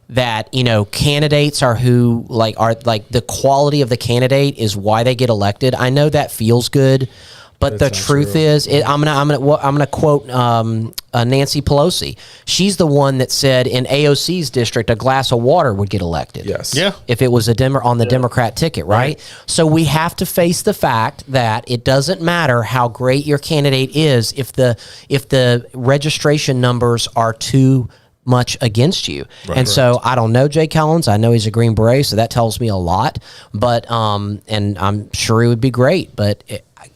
that, you know, candidates are the quality of the candidate is why they get elected. I know that feels good, but the truth is, I'm gonna quote Nancy Pelosi. She's the one that said in AOC's district a glass of water would get elected. Yes, if it was on the Democrat ticket, right? So we have to face the fact that it doesn't matter how great your candidate is if the registration numbers are too much against you. So I don't know Jay Collins. I know he's a Green Beret, so that tells me a lot. But and I'm sure he would be great. But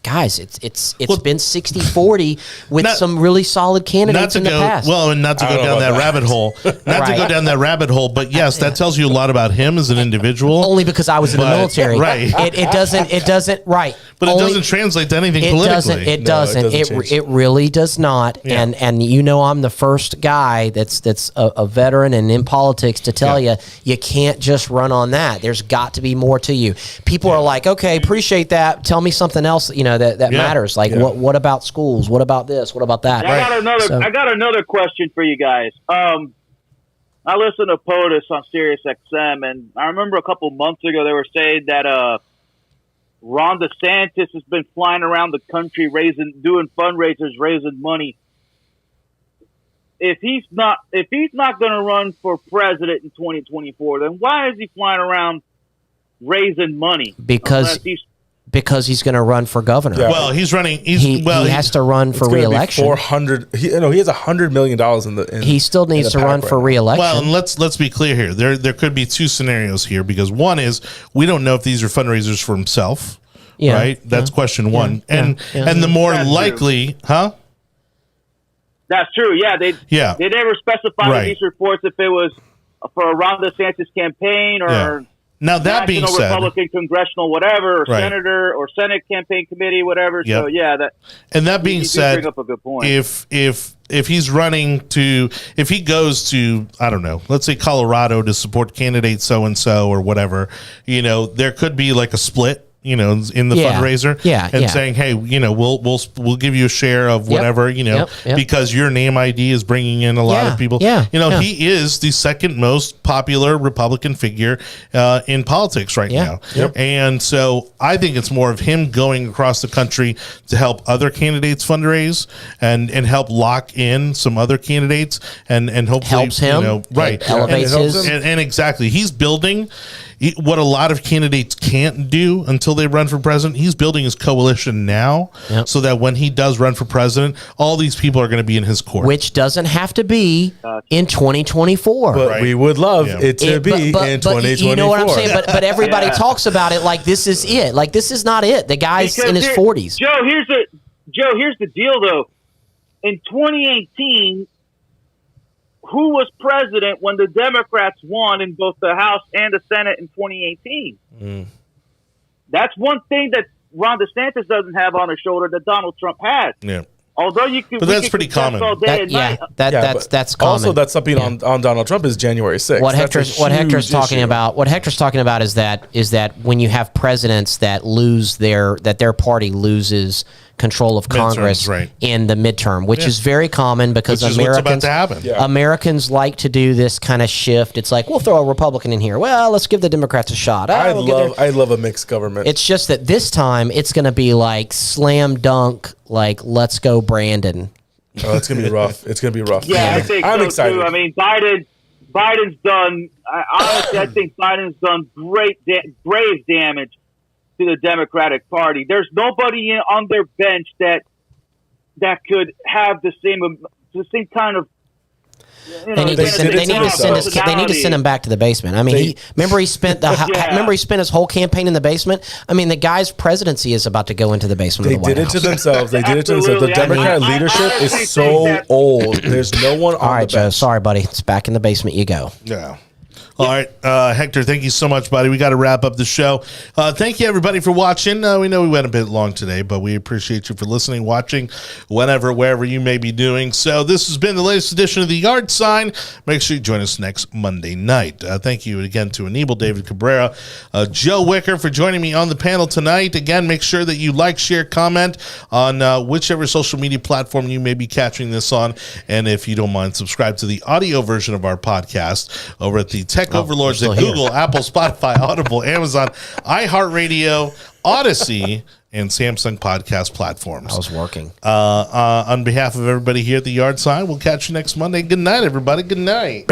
guys, it's been 60-40 with some really solid candidates in the past. Well, and not to go down that rabbit hole. Not to go down that rabbit hole, but yes, that tells you a lot about him as an individual. Only because I was in the military. Right. It doesn't But it doesn't translate to anything politically. It doesn't. It really does not. Yeah. And you know, I'm the first guy that's a veteran and in politics to tell you can't just run on that. There's got to be more to you. People are like, okay, appreciate that. Tell me something else, you know, that matters. Like what about schools? What about this? What about that? I got another question for you guys. I listened to POTUS on Sirius XM, and I remember a couple months ago they were saying that Ron DeSantis has been flying around the country doing fundraisers, raising money. If he's not going to run for president in 2024, then why is he flying around raising money? Because he's going to run for governor. Yeah. Well, he's running. He has to run for re-election. He has $100 million in the. He still needs to run for re-election. Well, and let's be clear here. There could be two scenarios here, because one is we don't know if these are fundraisers for himself. Yeah, right. That's question one. And the more likely, That's true. Yeah, they never specified in these reports if it was for a Ron DeSantis campaign or. Yeah. Now that being said, Republican congressional whatever, or senator or Senate campaign committee whatever. Yep. So that being said, bring up a good point. If he's if he goes to, I don't know, let's say Colorado to support candidate so and so or whatever, you know, there could be like a split. in the fundraiser, and saying, hey, we'll give you a share of whatever, because your name ID is bringing in a lot of people. He is the second most popular Republican figure in politics right now. And so I think it's more of him going across the country to help other candidates fundraise and help lock in some other candidates and hopefully helps him, right, elevates his, and exactly, he's building what a lot of candidates can't do until they run for president. He's building his coalition now, so that when he does run for president, all these people are going to be in his court. Which doesn't have to be in 2024. But we would love it to be in 2024. You know what I'm saying? But everybody talks about it like this is it. Like, this is not it. The guy's in his 40s. Joe, here's the deal, though. In 2018, who was president when the Democrats won in both the House and the Senate in 2018? That's one thing that Ron DeSantis doesn't have on his shoulder that Donald Trump has. Yeah. Although you could, but that's pretty common. That's common. Also, that's something on Donald Trump is January 6th. What Hector's talking about is that when you have presidents that lose their party loses control of Congress in the midterm, which is very common because Americans like to do this kind of shift. It's like, we'll throw a Republican in here. Well, let's give the Democrats a shot. I love a mixed government. It's just that this time it's going to be like slam dunk, like let's go Brandon. Oh, it's going to be rough. It's going to be rough. Yeah, I think I'm excited. Too. I mean, Biden's done. Honestly, I think Biden's done grave damage to the Democratic Party. There's nobody on their bench that could have the same kind of. They need to send him back to the basement. I mean, remember he spent his whole campaign in the basement. I mean, the guy's presidency is about to go into the basement. They did it to themselves. They did it to themselves. The Democrat leadership is so old. There's no one on the bench. All right, Joe. Sorry, buddy. It's back in the basement. You go. Yeah. All right, Hector, thank you so much, buddy. We got to wrap up the show. Thank you, everybody, for watching. We know we went a bit long today, but we appreciate you for listening, watching, wherever you may be doing. So this has been the latest edition of The Yard Sign. Make sure you join us next Monday night. Thank you again to Anibal, David Cabrera, Joe Wicker for joining me on the panel tonight. Again, make sure that you like, share, comment on whichever social media platform you may be catching this on. And if you don't mind, subscribe to the audio version of our podcast over at the Tech Overlords at Google, Apple, Spotify, Audible, Amazon, iHeartRadio, Odyssey, and Samsung podcast platforms. I was working. On behalf of everybody here at the Yard Sign, we'll catch you next Monday. Good night, everybody. Good night.